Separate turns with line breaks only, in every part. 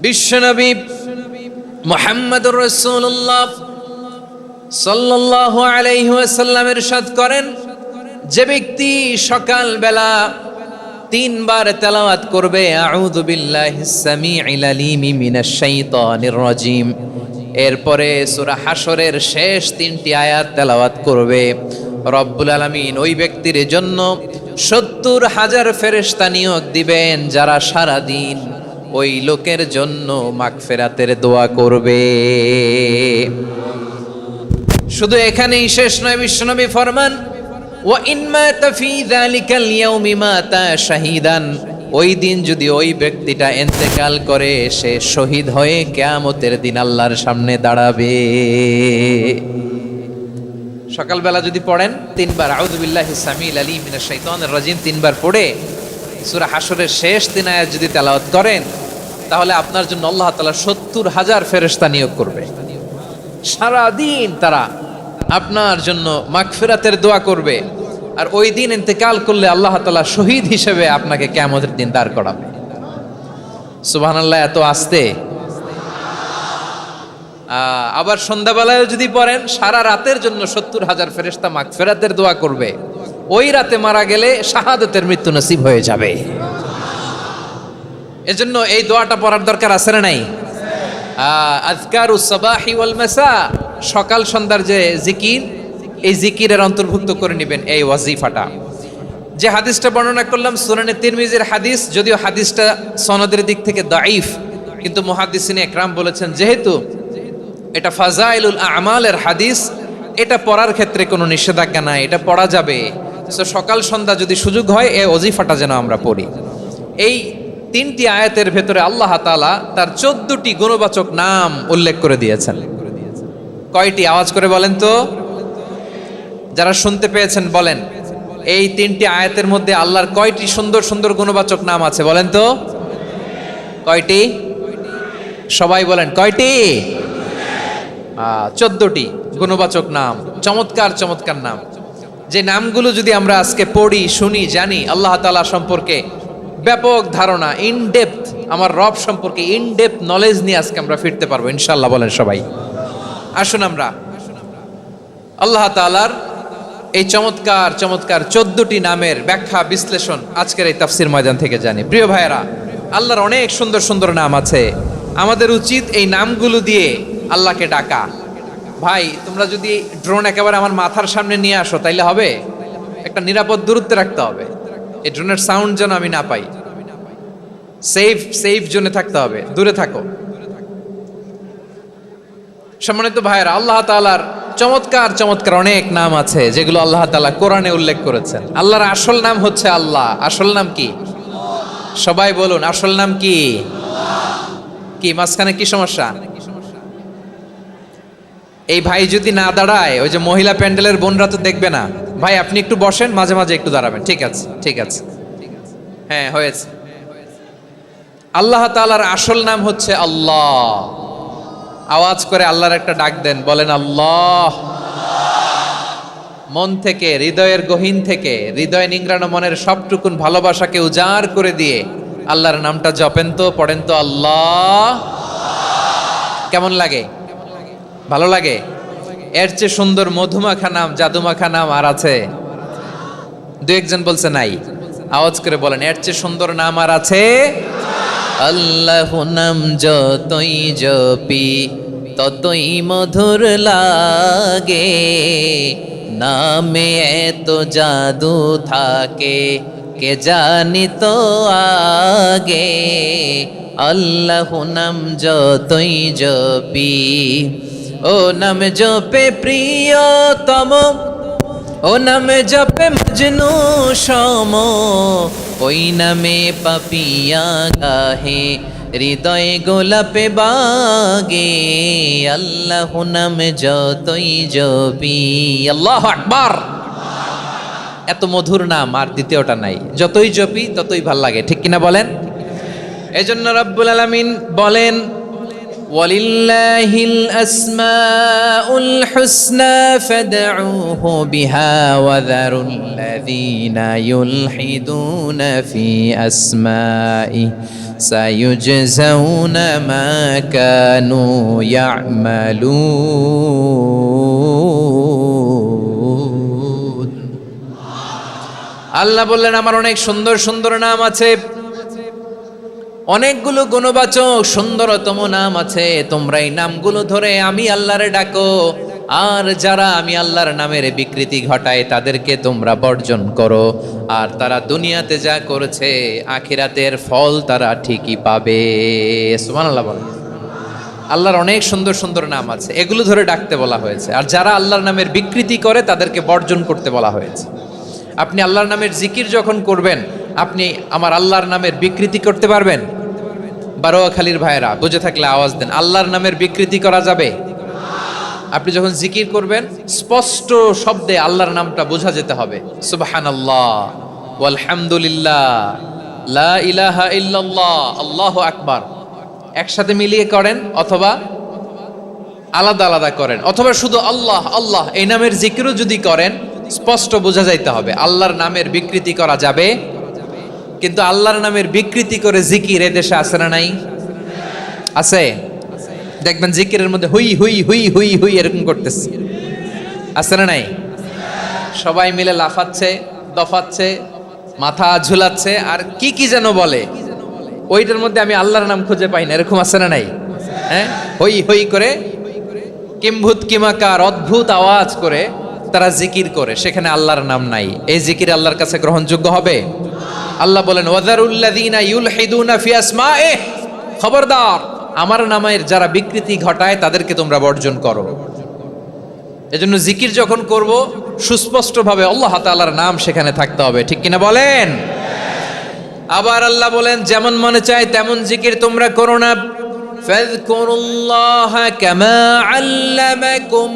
বিশ্বনবী মুহাম্মদুর রাসূলুল্লাহ সাল্লাল্লাহু আলাইহি ওয়াসাল্লাম ইরশাদ করেন, যে ব্যক্তি সকাল বেলা 3 বার তেলাওয়াত করবে আউযু বিল্লাহিস সামিউল আলিম মিনাশ শাইতানির রাজিম, এরপরে সূরা হাশরের শেষ 3টি আয়াত তেলাওয়াত করবে, রব্বুল আলামিন ওই ব্যক্তির জন্য 70,000 ফেরেশতা নিয়োগ দিবেন যারা সারা দিন ওই লোকের জন্য মাগফিরাতের দোয়া করবে। শুধু এখানেই শেষ নয়, বিশ্বনবী ফরমান ওয়া ইন মাতা ফি যালিকাল ইয়াউমি মাতা শাহীদান, ওই দিন যদি ওই ব্যক্তিটা ইন্তেকাল করে সে শহীদ হয়ে কিয়ামতের দিন আল্লাহর সামনে দাঁড়াবে। সকালবেলা যদি পড়েন 3 বার আউযু বিল্লাহিস সামিউল আলিম মিনাশ শাইতানির রাজিম 3 বার পড়ে সূরা হাশরের শেষ 3 আয়াত যদি তেলাওয়াত করেন, তাহলে আপনার জন্য আল্লাহ তাআলা 70,000 ফেরেশতা নিয়োগ করবে। সারা দিন তারা আপনার জন্য মাগফিরাতের দোয়া করবে, আর ওই দিন ইন্তেকাল করলে আল্লাহ তাআলা শহীদ হিসেবে আপনাকে কিয়ামতের দিন দাঁড় করাবে। সুবহানাল্লাহ, এত আস্তে। আবার সন্ধ্যাবেলায় যদি পড়েন, সারা রাতের জন্য 70,000 ফেরেশতা মাগফিরাতের দোয়া করবে। ওই রাতে মারা গেলে শাহাদাতের মৃত্যু নসিব হয়ে যাবে। এজন্য এই দোয়াটা পড়ার দরকার আছে না নাই? আযকারুস সাবাহি ওয়াল মাসা, সকাল সন্ধ্যার যে জিকির, এই জিকিরের অন্তর্ভুক্ত করে নেবেন এই ওয়াজিফাটা। যে হাদিসটা বর্ণনা করলাম সুনানে তিরমিজির হাদিস, যদিও হাদিসটা সনদের দিক থেকে দাঈফ, কিন্তু মুহাদ্দিসিনে একরাম বলেছেন যেহেতু এটা ফাজাইলুল আমালের হাদিস, এটা পড়ার ক্ষেত্রে কোনো নিষেধাজ্ঞা নাই, এটা পড়া যাবে। তো সকাল সন্ধ্যা যদি সুযোগ হয় এই ওয়াজিফাটা যেন আমরা পড়ি। এই 3টি আয়াতের ভেতরে আল্লাহ তাআলা তার 14টি গুণবাচক নাম উল্লেখ করে দিয়েছেন। কয়টি? আওয়াজ করে বলেন তো, যারা শুনতে পেয়েছেন বলেন। এই 3টি আয়াতের মধ্যে আল্লাহর কয়টি সুন্দর সুন্দর গুণবাচক নাম আছে বলেন তো? কয়টি? সবাই বলেন কয়টি? 14টি গুণবাচক নাম, চমৎকার চমৎকার নাম। যে নামগুলো যদি আমরা আজকে পড়ি, শুনি, জানি, আল্লাহ তাআলা সম্পর্কে ব্যাপক ধারণা, ইনডেপথ, আমার রব সম্পর্কে ইনডেপথ নলেজ নিয়ে আজকে আমরা ফিরতে পারবো ইনশাআল্লাহ। বলেন সবাই। আসুন আমরা আল্লাহ তাআলার এই চমৎকার চমৎকার 14টি নামের ব্যাখ্যা বিশ্লেষণ আজকের এই তাফসীর ময়দান থেকে জানি। প্রিয় ভাইয়েরা, আল্লাহর অনেক সুন্দর সুন্দর নাম আছে, আমাদের উচিত এই নামগুলো দিয়ে আল্লাহকে ডাকা। ভাই, তোমরা যদি ড্রোন একেবারে আমার মাথার সামনে নিয়ে আসো তাইলে হবে? একটা নিরাপদ দূরত্বে রাখতে হবে, এই ড্রোনের সাউন্ড যেন আমি না পাই। সেফ জোনে থাকতে হবে, দূরে থাকো। সম্মানিত ভাইয়েরা, আল্লাহ তাআলার চমৎকার চমৎকার অনেক নাম আছে যেগুলো আল্লাহ তাআলা কোরআনে উল্লেখ করেছেন। আল্লাহর আসল নাম হচ্ছে আল্লাহ। আসল নাম কি? সবাই বলুন, আসল নাম কি? কি মাঝখানে কি সমস্যা? এই ভাই যদি না দাঁড়ায়, ওই যে মহিলা প্যান্ডেলের বোনরা তো দেখবে না। ভাই আপনি একটু বসেন, মাঝে মাঝে একটু দাঁড়াবেন। ঠিক আছে, ঠিক আছে, হ্যাঁ হয়েছে। আল্লাহ তাআলার আসল নাম হচ্ছে আল্লাহ। আওয়াজ করে আল্লাহর একটা ডাক দেন, বলেন আল্লাহ। মন থেকে, হৃদয়ের গহীন থেকে, হৃদয় নিংড়ানো মনের সবটুকুন ভালোবাসাকে উজাড় করে দিয়ে আল্লাহর নামটা জপেন তো, পড়েন তো আল্লাহ। কেমন লাগে? ভালো লাগে? এর চেয়ে সুন্দর মধুমাখা নাম, জাদুমাখা নাম আর আছে? 2-1 বলছে নাই। আওয়াজ করে বলেন, এর চেয়ে সুন্দর নাম আর আছে? আল্লাহু নাম যতই জপি ততই মধুর লাগে, নামে এত জাদু থাকে কে জানি তো আগে। আল্লাহু নাম যতই জপি, ও নাম জপে প্রিয়তম, ও নামে জপে মজনু সম, ওই নামে পাপিয়া গাহে হৃদয়ে গোলাপে বাগে। আল্লাহু নাম যতই জপি, আল্লাহু আকবার। এত মধুর নাম আর দ্বিতীয়টা নাই, যতই জপি ততই ভাল লাগে, ঠিক কিনা বলেন? এজন্য রব্বুল আলামিন বলেন, ওয়ালিল্লাহিল আসমাউল হুসনা ফাদউহু বিহা ওয়া যারুল্লাযীনা ইউলহিদুনা ফি আসমাইহি সায়ুজজাউনা মা কানু ইয়া'মালুন। আল্লাহ বললেন আমার অনেক সুন্দর সুন্দর নাম আছে, অনেকগুলো গুণবাচক সুন্দরতম নাম আছে, তোমরা এই নামগুলো ধরে আমি আল্লাহরে ডাকো, আর যারা আমি আল্লাহর নামের বিকৃতি ঘটায় তাদেরকে তোমরা বর্জন করো, আর তারা দুনিয়াতে যা করেছে আখিরাতের ফল তারা ঠিকই পাবে। সুবহানাল্লাহ বলেন। আল্লাহর অনেক সুন্দর সুন্দর নাম আছে, এগুলো ধরে ডাকতে বলা হয়েছে, আর যারা আল্লাহর নামের বিকৃতি করে তাদেরকে বর্জন করতে বলা হয়েছে। আপনি আল্লাহর নামের জিকির যখন করবেন, আপনি আমার আল্লাহর নামের বিকৃতি করতে পারবেন? বারোয়াখালীর ভাইয়েরা বুঝে থাকলে আওয়াজ দেন, আল্লাহর নামের বিকৃতি করা যাবে? আপনি যখন জিকির করবেন স্পষ্ট শব্দে আল্লাহর নামটা বোঝা যেতে হবে। সুবহানাল্লাহ, আলহামদুলিল্লাহ, লা ইলাহা ইল্লাল্লাহ, আল্লাহু আকবার একসাথে মিলিয়ে করেন, অথবা আলাদা আলাদা করেন, অথবা শুধু আল্লাহ আল্লাহ এই নামের জিকিরও যদি করেন স্পষ্ট বোঝা যাইতে হবে। আল্লাহর নামের বিকৃতি করা যাবে, কিন্তু আল্লাহর নামের বিকৃতি করে জিকির এদেশে আছে না নাই? আছে। দেখবেন জিকিরের মধ্যে হুই হুই হুই হুই হুই এরকম করতেছে, আছে না নাই? সবাই মিলে লাফাচ্ছে, দফাচ্ছে, মাথা ঝুলাচ্ছে, আর কি কি যেন বলে, ওইটার মধ্যে আমি আল্লাহর নাম খুঁজে পাই না, এরকম আছে না নাই? হ্যাঁ, হই হই করে কিম্ভূত কিমাকার অদ্ভুত আওয়াজ করে তারা জিকির করে, সেখানে আল্লাহর নাম নাই। এই জিকির আল্লাহর কাছে গ্রহণযোগ্য হবে? আল্লাহ বলেন ওয়াযারুল্লাযীনা ইউলহিদুনা ফি আসমাইহি, খবরদার আমার নামের যারা বিকৃতি ঘটায় তাদেরকে তোমরা বর্জন করো। এজন্য জিকির যখন করব সুস্পষ্টভাবে আল্লাহ তাআলার নাম সেখানে থাকতে হবে, ঠিক কিনা বলেন? আবার আল্লাহ বলেন যেমন মনে চায় তেমন জিকির তোমরা করো না। ফাযকুরুল্লাহা কামা আল্লামাকুম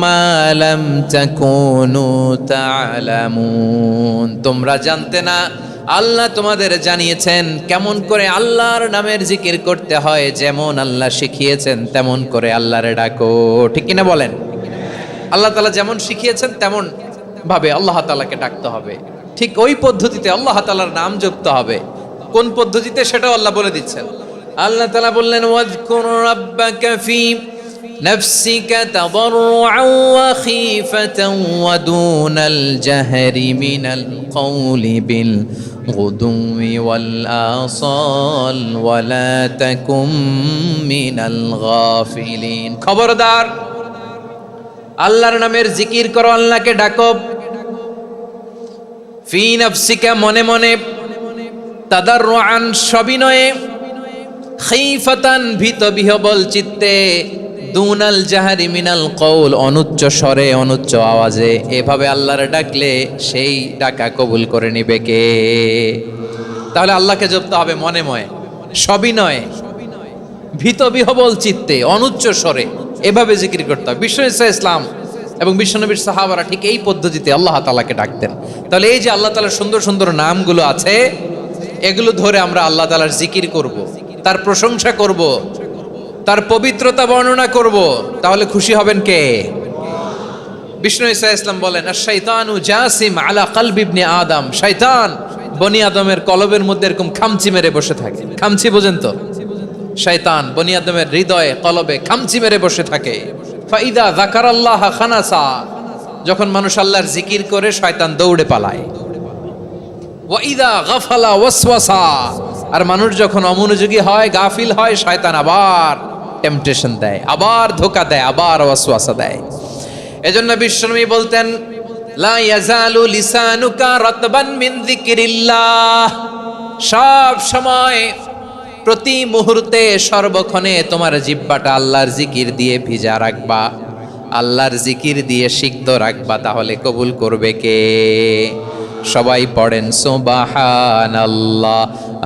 মা লাম তাকুনু তা'লামুন, তোমরা জানতে না, আল্লাহ তোমাদের জানিয়েছেন কেমন করে আল্লাহর নামের জিকির করতে হয়, যেমন আল্লাহ শিখিয়েছেন তেমন করে আল্লাহরে ডাকো, ঠিক কিনা বলেন? আল্লাহ তাআলা যেমন শিখিয়েছেন তেমন ভাবে আল্লাহ তাআলাকে ডাকতে হবে, ঠিক ওই পদ্ধতিতে আল্লাহ তাআলার নাম জপতে হবে। কোন পদ্ধতিতে সেটাও আল্লাহ বলে দিচ্ছেন। আল্লাহ তাআলা বললেন ওয়াযকুর রাব্বাকা ফি নাফসিকা তাদাররুআন ওয়া খীফাতান ওয়া দুনাল জাহরি মিনাল কওলি বিল গুদুওয়ি ওয়াল আসাল ওয়া লা তাকুম মিনাল গাফিলিন। খবরদার আল্লাহর নামের জিকির করো, আল্লাহকে ডাকো। ফি নাফসিকা মনে মনে, তাদাররুআন সবিনয়ে, খীফাতান ভীত বিহবল চিত্তে, দুনাল জাহারি মিনাল কওল অনুচ্চ স্বরে অনুচ্চ আওয়াজে। এভাবে আল্লাহর ডাকলে সেই ডাকা কবুল করে নিবে কে? তাহলে আল্লাহকে জপতে হবে মনে মনে, সবিনয়ে, ভীত বিহবল চিত্তে, অনুচ্চ স্বরে, এভাবে জিকির করতে হবে। বিশ্ব ইসলাম এবং বিশ্বনবীর সাহাবারা ঠিক এই পদ্ধতিতে আল্লাহ তাআলাকে ডাকতেন। তাহলে এই যে আল্লাহ তাআলার সুন্দর সুন্দর নামগুলো আছে, এগুলো ধরে আমরা আল্লাহ তাআলার জিকির করব, তার প্রশংসা করব, তার পবিত্রতা বর্ণনা করব, তাহলে খুশি হবেন কে? বিষ্ণু ঈসা ইসলাম বলেন আশ-শাইতানু জাসিম আলা কলবি ইবনে আদম, শয়তান বনি আদমের কলবের মধ্যে এরকম খামচি মেরে বসে থাকে। খামচি বোঝেন তো? শয়তান বনি আদমের হৃদয়ে কলবে খামচি মেরে বসে থাকে। ফাইদা যাকারাল্লাহ খানাসা, যখন মানুষ আল্লাহর জিকির করে শয়তান দৌড়ে পালায়। ওয়াইদা গাফালা ওয়াসওয়াসা, আর মানুষ যখন অমনোযোগী হয়, গাফিল হয়, শয়তান আবার টেম্পটেশন দেয়, আবার ধোঁকা দেয়, আবার ওয়াসওয়াসা দেয়। এজন্য বিশ্বনবী বলতেন লা ইয়াজালু লিসানুকা রাতবান মিন যিকরিল্লাহ, সব সময় প্রতি মুহূর্তে সর্বক্ষণে তোমার জিহ্বাটা আল্লাহর জিকির দিয়ে ভিজা রাখবা, আল্লাহর জিকির দিয়ে সিক্ত রাখবা, তাহলে কবুল করবে কে? সবাই পড়েন সুবহানাল্লাহ,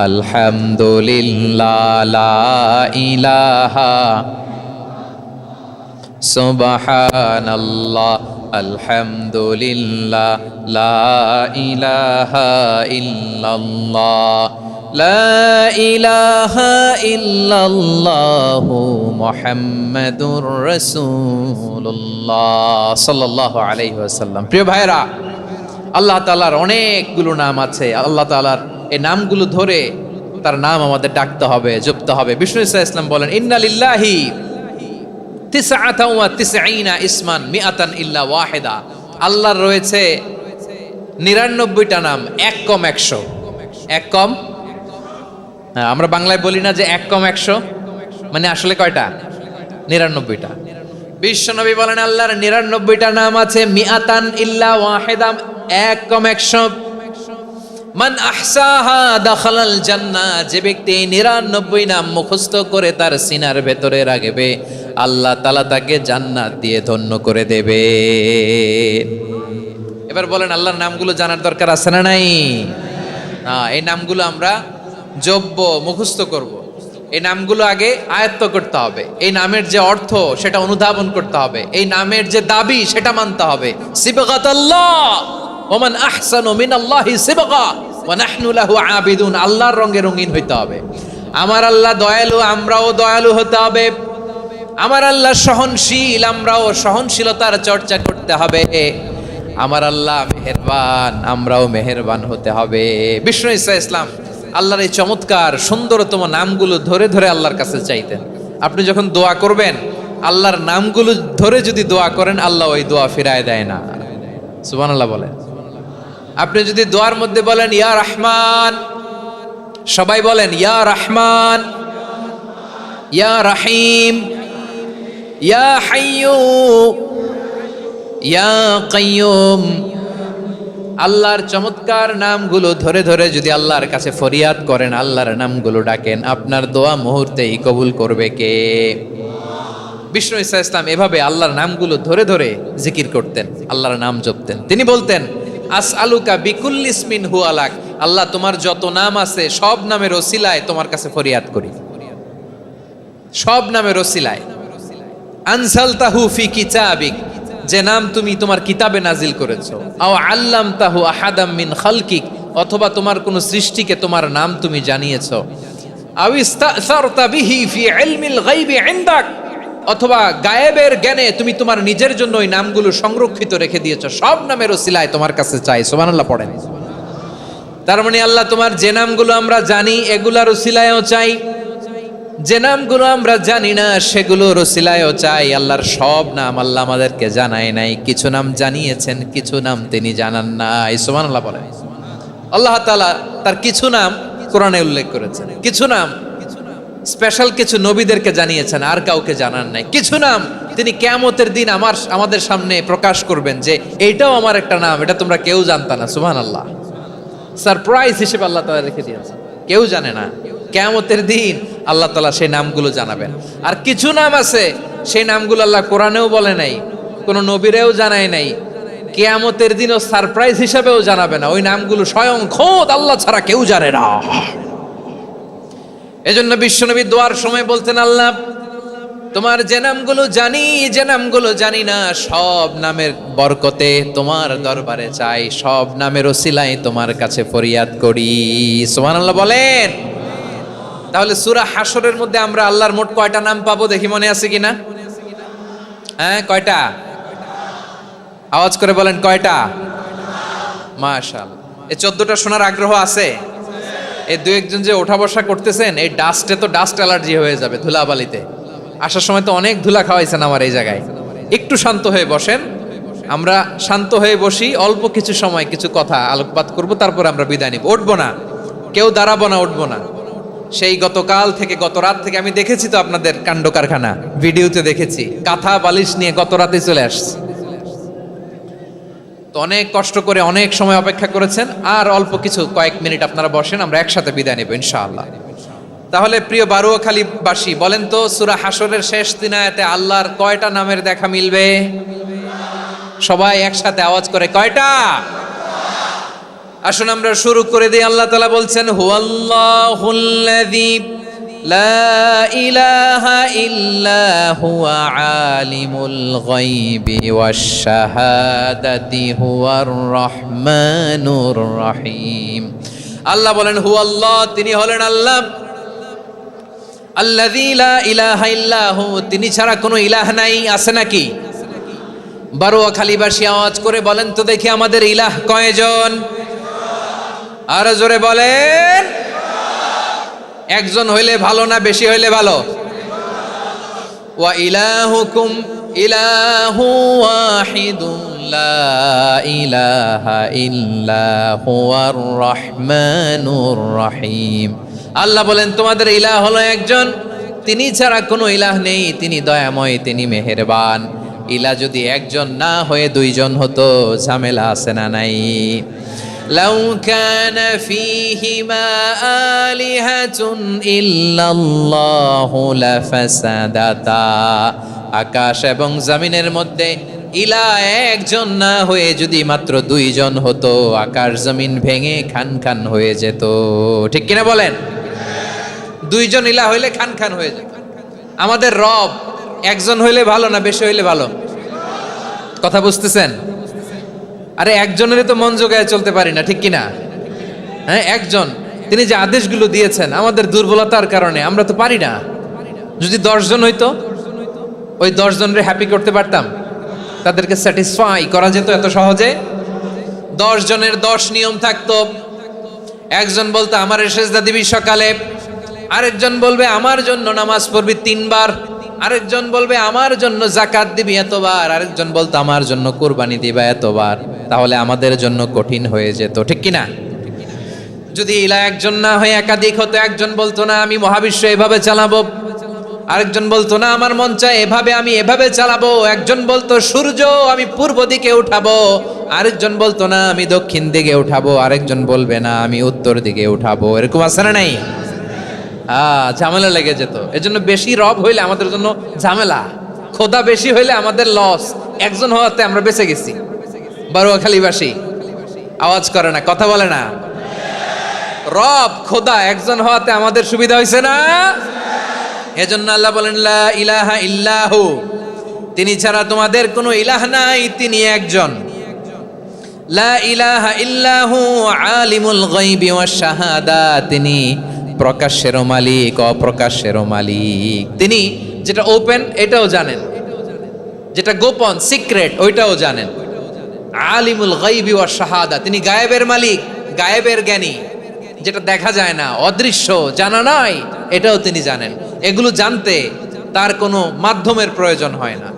আলহামদুলিল্লাহ, লা ইলাহা, সুবহানাল্লাহ, আলহামদুলিল্লাহ, লা ইলাহা ইল্লাল্লাহ, লা ইলাহা ইল্লাল্লাহু মুহাম্মাদুর রাসূলুল্লাহ সাল্লাল্লাহু আলাইহি ওয়াসাল্লাম। প্রিয় ভাইরা, আল্লাহ তাআলার অনেকগুলো নাম আছে। আল্লাহ তাআলার এই নামগুলো ধরে তার নাম আমাদের ডাকতে হবে, জপতে হবে। বিষ্ণু ইসলাম বলেন, ইন্না লিল্লাহি তিসআতাও ওয়া তিসঈনা ইসমান মিআতান ইল্লা ওয়াহিদা। আল্লাহর রয়েছে 99টা নাম, এক কম 100। এক কম, হ্যাঁ, আমরা বাংলায় বলি না যে এক কম 100, মানে আসলে কয়টা? 99টা। বিশ্বনবী বলেন আল্লাহর 99টা নাম আছে, মিআতান ইল্লা ওয়াহিদা, এক কম 100। মান আহসাহা দাখালাল জান্নাহ, যে ব্যক্তি 99 নাম মুখস্থ করে তার সিনার ভেতরে রাখবে, আল্লাহ তাআলা তাকে জান্নাত দিয়ে ধন্য করে দেবে। এবার বলেন, আল্লাহর নামগুলো জানার দরকার আছে না নাই? এই নামগুলো আমরা জপব, মুখস্থ করব। এই নামগুলো আগে আয়ত্ত করতে হবে। এই নামের যে অর্থ সেটা অনুধাবন করতে হবে। এই নামের যে দাবি সেটা মানতে হবে। সিবগাতাল্লাহ ওমান আহসানু মিনাল্লাহি সিবগা ওয়া নাহনু লাহু আবিদুন। আল্লাহর রঙে রঙিন হইতে হবে। আমার আল্লাহ দয়ালু, আমরাও দয়ালু হতে হবে। আমার আল্লাহ সহনশীল, আমরাও সহনশীলতার চর্চা করতে হবে। আমার আল্লাহ মেহেরবান, আমরাও মেহেরবান হতে হবে। বিষ্ণু ইসলাম আল্লাহর এই চমৎকার সুন্দরতম নামগুলো ধরে ধরে আল্লাহর কাছে চাইতেন। আপনি যখন দোয়া করবেন, আল্লাহর নামগুলো ধরে যদি দোয়া করেন, আল্লাহ ওই দোয়া ফিরায় দেয় না। সুবহানাল্লাহ বলেন। আপনি যদি দোয়ার মধ্যে বলেন ইয়া রহমান, সবাই বলেন ইয়া রহমান, ইয়া রহিম, ইয়া হাইয়্যু, ইয়া কাইয়্যুম, আল্লাহর চমৎকার নামগুলো ধরে ধরে যদি আল্লাহর কাছে ফরিয়াদ করেন, আল্লাহর নামগুলো ডাকেন, আপনার দোয়া মুহূর্তেই কবুল করবে কে? বিষ্ণু ইসলাম এভাবে আল্লাহর নামগুলো ধরে ধরে জিকির করতেন, আল্লাহর নাম জপতেন। তিনি বলতেন, আসআলুকা বিকুল্লি ইসমিন হুয়া লাক, আল্লাহ তোমার যত নাম আছে সব নামের ওসিলায় তোমার কাছে ফরিয়াদ করি, সব নামের ওসিলায়। আনজালতাহু ফি কিতাবিক, যে নাম তুমি তোমার কিতাবে নাজিল করেছো। আও আল্লামতাহু আহাদাম মিন খালকিক, অথবা তোমার কোন সৃষ্টিকে তোমার নাম তুমি জানিয়েছো। আও ইস্তাসারতা বিহি ফি ইলমিল গায়বি ইনদাক, অথবা গায়েবের জ্ঞানে তুমি তোমার নিজের জন্য ওই নামগুলো সংরক্ষিত রেখে দিয়েছো। সব নামের ওসিলায় তোমার কাছে চাই। সুবহানাল্লাহ পড়েন। তার মানে আল্লাহ তোমার যে নামগুলো আমরা জানি এগুলার ওসিলায়ও চাই, যে নামগুলো আমরা জানি না সেগুলোর ওসিলায়ও চাই। আল্লাহর সব নাম আল্লাহ আমাদেরকে জানায় নাই, কিছু নাম জানিয়েছেন, কিছু নাম তিনি জানান নাই। সুবহানাল্লাহ বলেন। আল্লাহ তাআলা তার কিছু নাম কোরআনে উল্লেখ করেছেন, কিছু নাম স্পেশাল কিছু নবীদেরকে জানিয়েছেন, আর কাউকে জানান নাই। কিছু নাম তিনি কিয়ামতের দিন আমাদের সামনে প্রকাশ করবেন যে এইটাও আমার একটা নাম, এটা তোমরা কেউ জানতা না। সুবহানাল্লাহ, সারপ্রাইজ হিসেবে আল্লাহ তাআলা রেখে দিয়েছেন, কেউ জানে না। কিয়ামতের দিন আল্লাহ তাআলা সেই নামগুলো জানাবেন। আর কিছু নাম আছে সেই নামগুলো আল্লাহ কোরআনেও বলে নাই, কোনো নবীরেও জানায় নাই, কিয়ামতের দিনও সারপ্রাইজ হিসেবেও জানাবে না। ওই নামগুলো স্বয়ং খোদ আল্লাহ ছাড়া কেউ জানে না। এজন্য বিশ্বনবী দোয়ার সময় বলতেন, আল্লাহ তোমার যে নামগুলো জানি, যে নামগুলো জানি না, সব নামের বরকতে তোমার দরবারে চাই, সব নামের ওসিলায় তোমার কাছে ফরিয়াদ করি। সুবহানাল্লাহ বলেন। তাহলে সূরা হাশরের মধ্যে আমরা আল্লাহর মোট কয়টা নাম পাবো দেখি, মনে আছে কিনা? হ্যাঁ, কয়টা? আওয়াজ করে বলেন, কয়টা? মাশাআল্লাহ। এই 14টা শোনার আগ্রহ আছে? এই দু একজন যে ওঠা বসা করতেছেন, এই ডাস্টে তো ডাস্ট অ্যালার্জি হয়ে যাবে, ধুলাবালিতে। আসার সময় তো অনেক ধুলা খাওয়াইছেন আমার এই জায়গায়। একটু শান্ত হয়ে বসেন, আমরা শান্ত হয়ে বসি, অল্প কিছু সময় কিছু কথা আলোকপাত করব, তারপর আমরা বিদায় নিব। উঠবো না, কেউ দাঁড়াবো না, উঠবো না। সেই গতকাল থেকে, গত রাত থেকে আমি দেখেছি তো আপনাদের কাণ্ড কারখানা, ভিডিওতে দেখেছি, কাঁথা বালিশ নিয়ে গত রাতে চলে আসছে। তো অনেক কষ্ট করে অনেক সময় অপেক্ষা করেছেন, আর অল্প কিছু কয়েক মিনিট আপনারা বসেন, আমরা একসাথে বিদায় নেব ইনশাআল্লাহ। তাহলে প্রিয় বারুয়াখালীবাসী, বলেন তো সূরা হাশরের শেষ 3 আয়াতে আল্লাহর কয়টা নামের দেখা মিলবে? সবাই একসাথে আওয়াজ করে, কয়টা? আসুন আমরা শুরু করে দিই। আল্লাহ তাআলা বলছেন, হুয়াল্লাহুল্লাযী লা ইলাহা ইল্লা হুয়া আলিমুল গায়বি ওয়াশ শাহাদাতি হুয়ার রহমানুর রহিম। আল্লাহ বলেন, হুয়াল্লাহ, তিনি হলেন আল্লাহ, আল্লাযী লা ইলাহা ইল্লা হু, তিনি ছাড়া কোনো ইলাহ নাই। আছে নাকি? বারুয়াখালীবাসী আওয়াজ করে বলেন তো দেখি, আমাদের ইলাহ কয়জন? আর জোরে বলেন। একজন হইলে ভালো না বেশি হইলে ভালো? ওয়া ইলাহুকুম ইলাহু ওয়াহিদুন লা ইলাহা ইল্লা হুয়ার রহমানুর রহিম। আল্লাহ বলেন তোমাদের ইলাহ হলো একজন, তিনি ছাড়া কোনো ইলাহ নেই, তিনি দয়াময়, তিনি মেহেরবান। ইলাহ যদি একজন না হয়ে দুইজন হতো, ঝামেলা আছে না নাই? লাউ কানা ফীহিমা আলিহাতুন ইল্লাল্লাহু লাফাসাদাতা। আকাশ এবং জমিনের মধ্যে ইলাহ একজন না হয়ে যদি মাত্র দুইজন হতো, আকাশ জমিন ভেঙে খান খান হয়ে যেত। ঠিক কিনা বলেন? দুইজন ইলাহ হইলে খান খান হয়ে যেত। আমাদের রব একজন হইলে ভালো না বেশি হইলে ভালো? কথা বুঝতেছেন? আরে একজনেরই তো মন জোগায় চলতে পারি না, ঠিক কিনা? হ্যাঁ, একজন, তিনি যে আদেশগুলো দিয়েছেন আমাদের দুর্বলতার কারণে আমরা তো পারি না। যদি 10 জন হইতো, ওই 10 জনের হ্যাপি করতে পারতাম, তাদেরকে স্যাটিসফাই করা যেত এত সহজে। 10 জনের 10 নিয়ম থাকতো। একজন বলতো আমার সেজদা দিবি সকালে, আরেকজন বলবে আমার জন্য নামাজ পড়বি 3 বার, আরেকজন বলবে আমার জন্য যাকাত দিবি এতবার, আরেকজন বলতো আমার জন্য কুরবানি দিবা এতবার। তাহলে আমাদের জন্য কঠিন হয়ে যেত, ঠিক কিনা? যদি ইলাহ একজন না হয়ে একাধিক হতো, একজন বলতো না আমি মহাবিশ্ব এভাবে চালাবো, আরেকজন বলতো না আমার মন চায় এভাবে, আমি এভাবে চালাবো, একজন বলতো সূর্য আমি পূর্ব দিকে উঠাবো, আরেকজন বলতো না আমি দক্ষিণ দিকে উঠাবো, আরেকজন বলবে না আমি উত্তর দিকে উঠাবো। এরকম আছে না নাই? ঝামেলা লেগে যেত। এজন্য বেশি রব হইলে আমাদের জন্য ঝামেলা, খোদা বেশি হইলে আমাদের লস। একজন হওয়াতে আমরা বেঁচে গেছি। বারুয়াখালীবাসী আওয়াজ করে না, কথা বলে না। রব খোদা একজন হওয়াতে আমাদের সুবিধা হয়েছে না? এজন্য আল্লাহ বলেন লা ইলাহা ইল্লাহু, তিনি ছাড়া তোমাদের কোনো ইলাহ নাই, তিনি একজন। লা ইলাহা ইল্লাহু আলিমুল গায়বি ওয়াশ শাহাদা, তিনি প্রকাশ্যেরও মালিক অপ্রকাশ্যেরও মালিক। তিনি যেটা ওপেন এটাও জানেন, যেটা গোপন সিক্রেট ওইটাও জানেন। আলিমুল গায়বি ওয়াশ শাহাদা, তিনি গায়েবের মালিক, গায়েবের জ্ঞানী, যেটা দেখা যায় না, অদৃশ্য, জানা নাই, এটাও তিনি জানেন। এগুলো জানতে তার কোনো মাধ্যমের প্রয়োজন হয় না।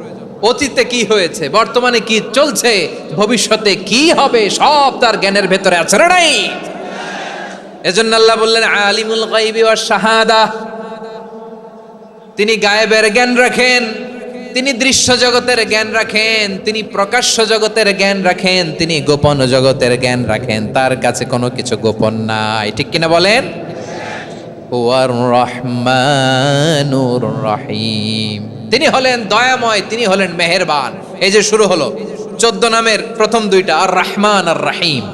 অতীতে কি হয়েছে, বর্তমানে কি চলছে, ভবিষ্যতে কি হবে, সব তার জ্ঞানের ভেতরে আছে না নাই? এজন্য আল্লাহ বললেন আলিমুল গায়বি ওয়াশ শাহাদা, তিনি গায়েবের জ্ঞান রাখেন, তিনি দৃশ্য জগতের জ্ঞান রাখেন, তিনি প্রকাশ্য জগতের জ্ঞান রাখেন, তিনি গোপন জগতের জ্ঞান রাখেন। তার কাছে কোনো কিছু গোপন নাই, ঠিক কিনা বলেন? হুয়ার রহমানুর রহিম, তিনি হলেন দয়াময়, তিনি হলেন মেহেরবান। এই যে শুরু হলো 14 নামের প্রথম দুইটা, আর রহমান আর রহিম।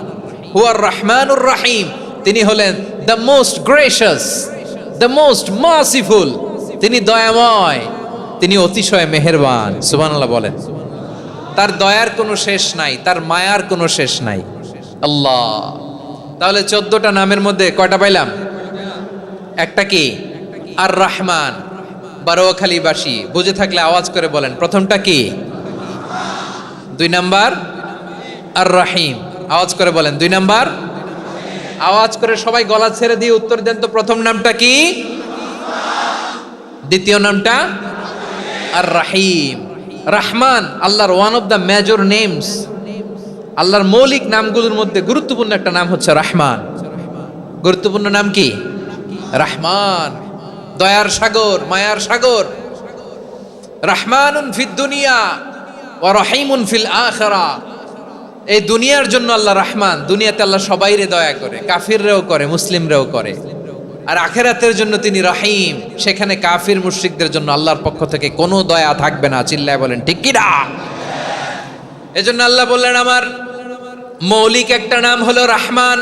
হুয়ার রহমানুর রহিম, তিনি হলেন the most gracious, the most merciful, তিনি দয়াময়, তিনি অতিশয় মেহেরবান। সুবহানাল্লাহ বলেন। তার দয়ার কোনো শেষ নাই, তার মায়ার কোনো শেষ নাই। আল্লাহ, তাহলে 14টা নামের মধ্যে কয়টা পাইলাম? একটা কি? আর রহমান। বারোয়াখালীবাসী বুঝে থাকলে আওয়াজ করে বলেন, প্রথমটা কি? 2 নাম্বার আর রহিম। আওয়াজ করে বলেন 2 নাম্বার। আওয়াজ করে সবাই গলা ছেড়ে দিয়ে উত্তর দেন তো, প্রথম নামটা কি? দ্বিতীয় নামটা? আর রহিম। রহমান আল্লাহর one of the major names, আল্লাহর মৌলিক নামগুলোর মধ্যে গুরুত্বপূর্ণ একটা নাম হচ্ছে রহমান। গুরুত্বপূর্ণ নাম কি? রহমান, দয়ার সাগর, মায়ার সাগর। রহমানুন ফিদ দুনিয়া ওয়া রহিমুন ফিল আখিরা। এই দুনিয়ার জন্য আল্লাহ রহমান, দুনিয়াতে আল্লাহ সবাইরে দয়া করে, কাফিররেও করে, মুসলিমরেও করে। আর আখিরাতের জন্য তিনি রহিম, সেখানে কাফির মুশরিকদের জন্য আল্লাহর পক্ষ থেকে কোনো দয়া থাকবে না। চিল্লায় বলেন ঠিক কি না? এজন্য আল্লাহ বললেন আমার মৌলিক একটা নাম হলো রহমান।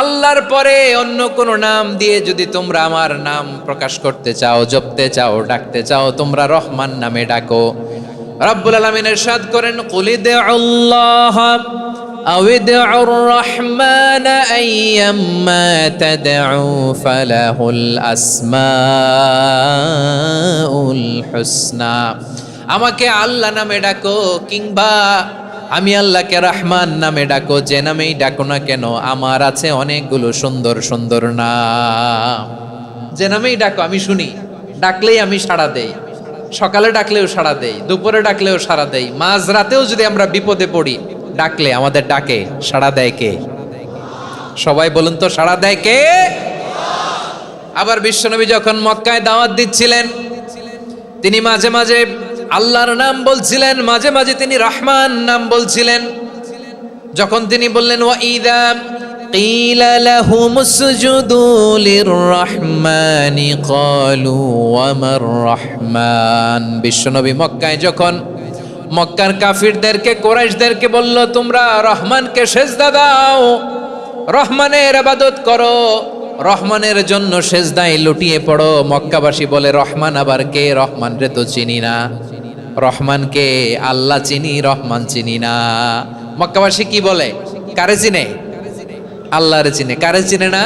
আল্লাহর পরে অন্য কোন নাম দিয়ে যদি তোমরা আমার নাম প্রকাশ করতে চাও, জপতে চাও, ডাকতে চাও, তোমরা রহমান নামে ডাকো। রব্বুল আলামিন ইরশাদ করেন, কুলিদুল্লাহ আউইদুর রহমান আইয়াম্মা তাদউ ফালাহুল আসমাউল হুসনা। আমাকে আল্লাহ নামে ডাকো, কিংবা আমি আল্লাহকে রহমান নামে ডাকো, যে নামেই ডাকো না কেন আমার আছে অনেকগুলো সুন্দর সুন্দর নাম। যে নামেই ডাকো আমি শুনি, ডাকলেই আমি সাড়া দেই, সকালে ডাকলেও সাড়া দেই, দুপুরে ডাকলেও সাড়া দেই, মাঝরাতেও যদি আমরা বিপদে পড়ি ডাকলে আমাদের ডাকে সাড়া দেয় কে? সবাই বলুন তো, সাড়া দেয় কে? আবার বিশ্বনবী যখন মক্কায় দাওয়াত দিচ্ছিলেন, তিনি মাঝে মাঝে আল্লাহর নাম বলছিলেন, মাঝে মাঝে তিনি রহমান নাম বলছিলেন। যখন তিনি বললেন ওয়াইদা কিলা লাহুমুসজুদু লিররহমানি ক্বালু ওয়ামার রহমান। বিশ্বনবী মক্কায় যখন মক্কার কাফিরদেরকে, কুরাইশদেরকে বলল তোমরা রহমানকে সেজদা দাও, রহমানের ইবাদত করো, রহমানের জন্য সেজদায় লুটিয়ে পড়ো, মক্কাবাসী বলে রহমান আবার কে? রহমান রে তো চিনি না। রহমানকে? আল্লাহ চিনি, রহমান চিনি না। মক্কাবাসী কি বলে? কারে চিনে? আল্লাহরে চিনে। কারে চিনে না?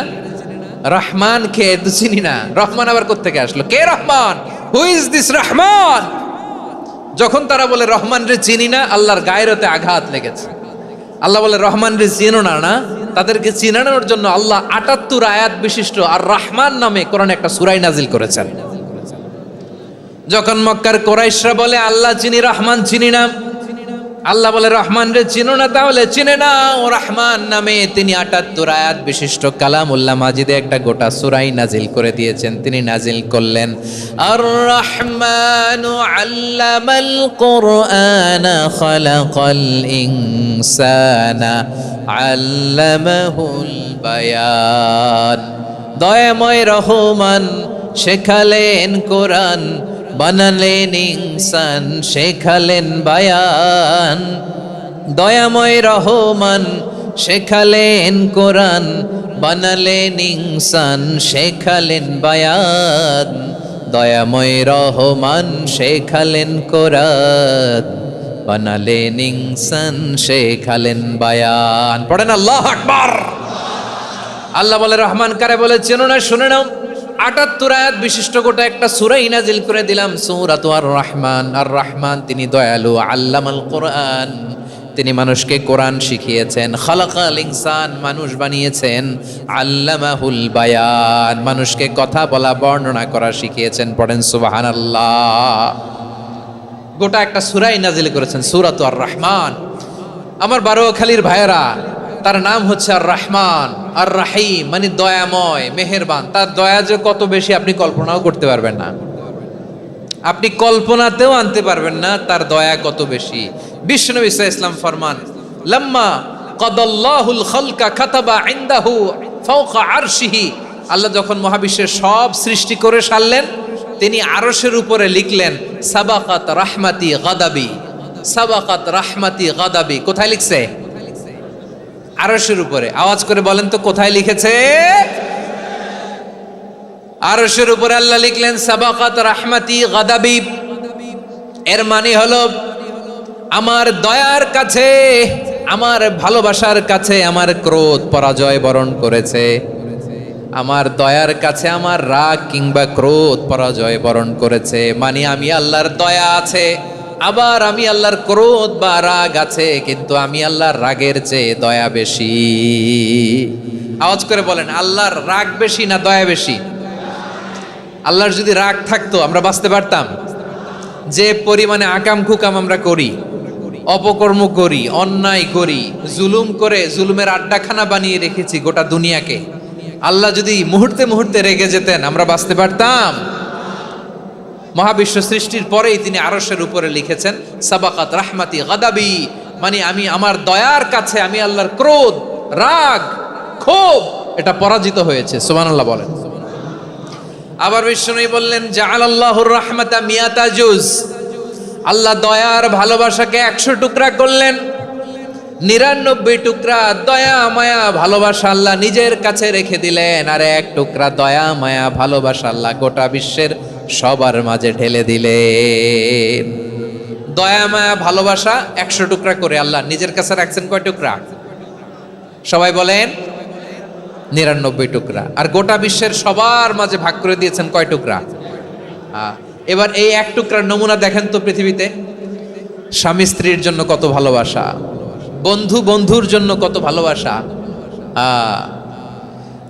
রহমান কে তো চিনি না। রহমান আবার কোত্থেকে আসলো? কে Rahman? Who is this Rahman? যখন তারা বলে রহমান রে চিনি না, আল্লাহর গায়রতে আঘাত লেগেছে। আল্লাহ বলে রহমান রে চিনো না, না? তাদেরকে চিনানোর জন্য আল্লাহ ৭৮ আয়াত বিশিষ্ট আর রহমান নামে কোরআনে একটা সূরা নাজিল করেছেন। যখন মক্কার কুরাইশরা বলে আল্লাহ চিনি, রহমান চিনি না, আল্লাহ বলে রহমান রে চিনো না, তাহলে চিনে নাও রহমান নামে। তিনি ৭৮ আয়াত বিশিষ্ট কালামুল্লাহ মাজিদে একটা গোটা সূরাই নাজিল করে দিয়েছেন। তিনি নাজিল করলেন আর রহমানু আল্লামাল কুরআনা খালাকাল ইনসানা আল্লামাহুল বায়ান। দয়াময় রহমান শেখালেন কোরআন, বানালেন ইনসান, শেখালেন বায়ান। দয়াময় রহমান শেখালেন কোরআন, বানালেন ইনসান, শেখালেন বায়ান। দয়াময় রহমান শেখালেন কোরআন, বানালেন ইনসান, শেখালেন বায়ান। পড়েন আল্লাহু আকবার। আল্লাহ বলে রহমান কারে বলে চেনো না? শুনে নাও, ৭৮ আয়াত বিশিষ্ট গোটা একটা সূরাই নাজিল করে দিলাম, সূরাতু আর রহমান। আর রহমান তিনি দয়ালু, আল্লামাল কোরআন, তিনি মানুষকে কোরআন শিখিয়েছেন। খালাকাল ইনসান, মানুষ বানিয়েছেন। আল্লামাহুল বায়ান, মানুষকে কথা বলা, বর্ণনা করা শিখিয়েছেন। পড়েন সুবহানাল্লাহ। গোটা একটা সূরাই নাজিল করেছেন, সূরাতু আর রহমান। আমার বারোয়াখালীর ভাইয়েরা, তার নাম হচ্ছে আর রহমান, আর রাহিম মানে দয়াময়, মেহেরবান। তার দয়া যে কত বেশি আপনি কল্পনাও করতে পারবেন না, আপনি কল্পনাতেও আনতে পারবেন না তার দয়া কত বেশি। বিশ্বনবী সাল্লাল্লাহু আলাইহি ওয়াসাল্লাম ফরমান, লাম্মা কাদাল্লাহুল খালকা কাতাবা ইনদাহু ফাওকা আরশিহি। আল্লাহ যখন মহাবিশ্বের সব সৃষ্টি করে সারলেন, তিনি আরশের উপরে লিখলেন সাবাকাত রাহমাতি গাদাবি, সাবাকাত রাহমাতি গাদাবি। কোথায় লিখছে? আরশের উপরে। আওয়াজ করে বলেন তো কোথায় লিখেছে? আরশের উপরে আল্লাহ লিখলেন সাবাকাত রাহমাতি গাদাবি। এর মানে হলো আমার দয়ার কাছে, আমার ভালোবাসার কাছে আমার ক্রোধ পরাজয় বরণ করেছে। আমার দয়ার কাছে আমার রাগ কিংবা ক্রোধ পরাজয় বরণ করেছে। মানে আমি আল্লাহর দয়া আছে, আবার আমি আল্লাহর ক্রোধ বা রাগ আছে, কিন্তু আমি আল্লাহর রাগের চেয়ে দয়া বেশি। আওয়াজ করে বলেন, আল্লাহর রাগ বেশি না দয়া বেশি? আল্লাহর যদি রাগ থাকতো আমরা বাঁচতে পারতাম? যে পরিমাণে আকাম কুকাম আমরা করি, অপকর্ম করি, অন্যায় করি, জুলুম করে জুলুমের আড্ডাখানা বানিয়ে রেখেছি গোটা দুনিয়াকে, আল্লাহ যদি মুহূর্তে মুহূর্তে রেগে যেতেন আমরা বাঁচতে পারতাম? মহাবিশ্ব সৃষ্টির পরেই তিনি আরশের উপরে লিখেছেন সাবাকাত রাহমাতি গাদাবি, মানে আমি আমার দয়ার কাছে আমি আল্লাহর ক্রোধ, রাগ, ক্ষোভ এটা পরাজিত হয়েছে। সুবহানাল্লাহ বলেন। আবার বিষ্ণু বললেন জাআলাল্লাহুর রাহমাতা মিয়াতা জুজ, আল্লাহ দয়ার ভালোবাসাকে 100 টুকরা করলেন। 99 টুকরা দয়া মায়া ভালোবাসা আল্লাহ নিজের কাছে রেখে দিলেন, আর 1 টুকরা দয়া মায়া ভালোবাসা আল্লাহ গোটা বিশ্বের সবার মাঝে ঢেলে দিলেন। দয়া মায়া ভালোবাসা 100 টুকরা করে আল্লাহ নিজের কাছে রাখছেন। কয় টুকরা? সবাই বলেন 99 টুকরা। আর গোটা বিশ্বের সবার মাঝে ভাগ করে দিয়েছেন কয় টুকরা? এবার এই 1 টুকরার নমুনা দেখেন তো পৃথিবীতে। স্বামী স্ত্রীর জন্য কত ভালোবাসা, বন্ধু বন্ধুর জন্য কত ভালোবাসা,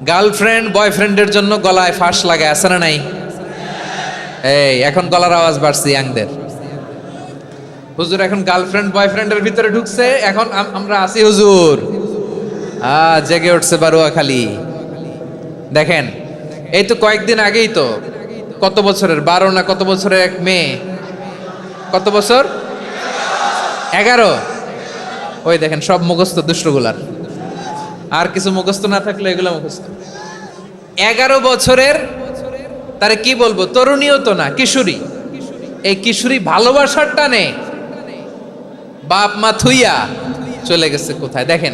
গার্লফ্রেন্ড বয়ফ্রেন্ডের জন্য গলায় ফাঁস লাগে, আছে না নাই? এই এখন গলার আওয়াজ বাড়ছে ইয়াংদের। হুজুর এখন গার্লফ্রেন্ড বয়ফ্রেন্ডের ভিতরে ঢুকছে, এখন আমরা আছি হুজুর। জেগে উঠছে বারুয়াখালী। দেখেন এই তো কয়েকদিন আগেই তো, কত বছরের 12 না কত বছরের এক মেয়ে, কত বছর, 11। ওই দেখেন সব মুখস্থ দুষ্টগুলার, আর কিছু মুখস্থ না থাকলে এগুলো মুখস্থ। 11 বছরের, তারে কি বলবো, তরুণীও তো না, কিশোরী। এই কিশোরী ভালোবাসার টানে বাপ মা থুইয়া চলে গেছে কোথায়। দেখেন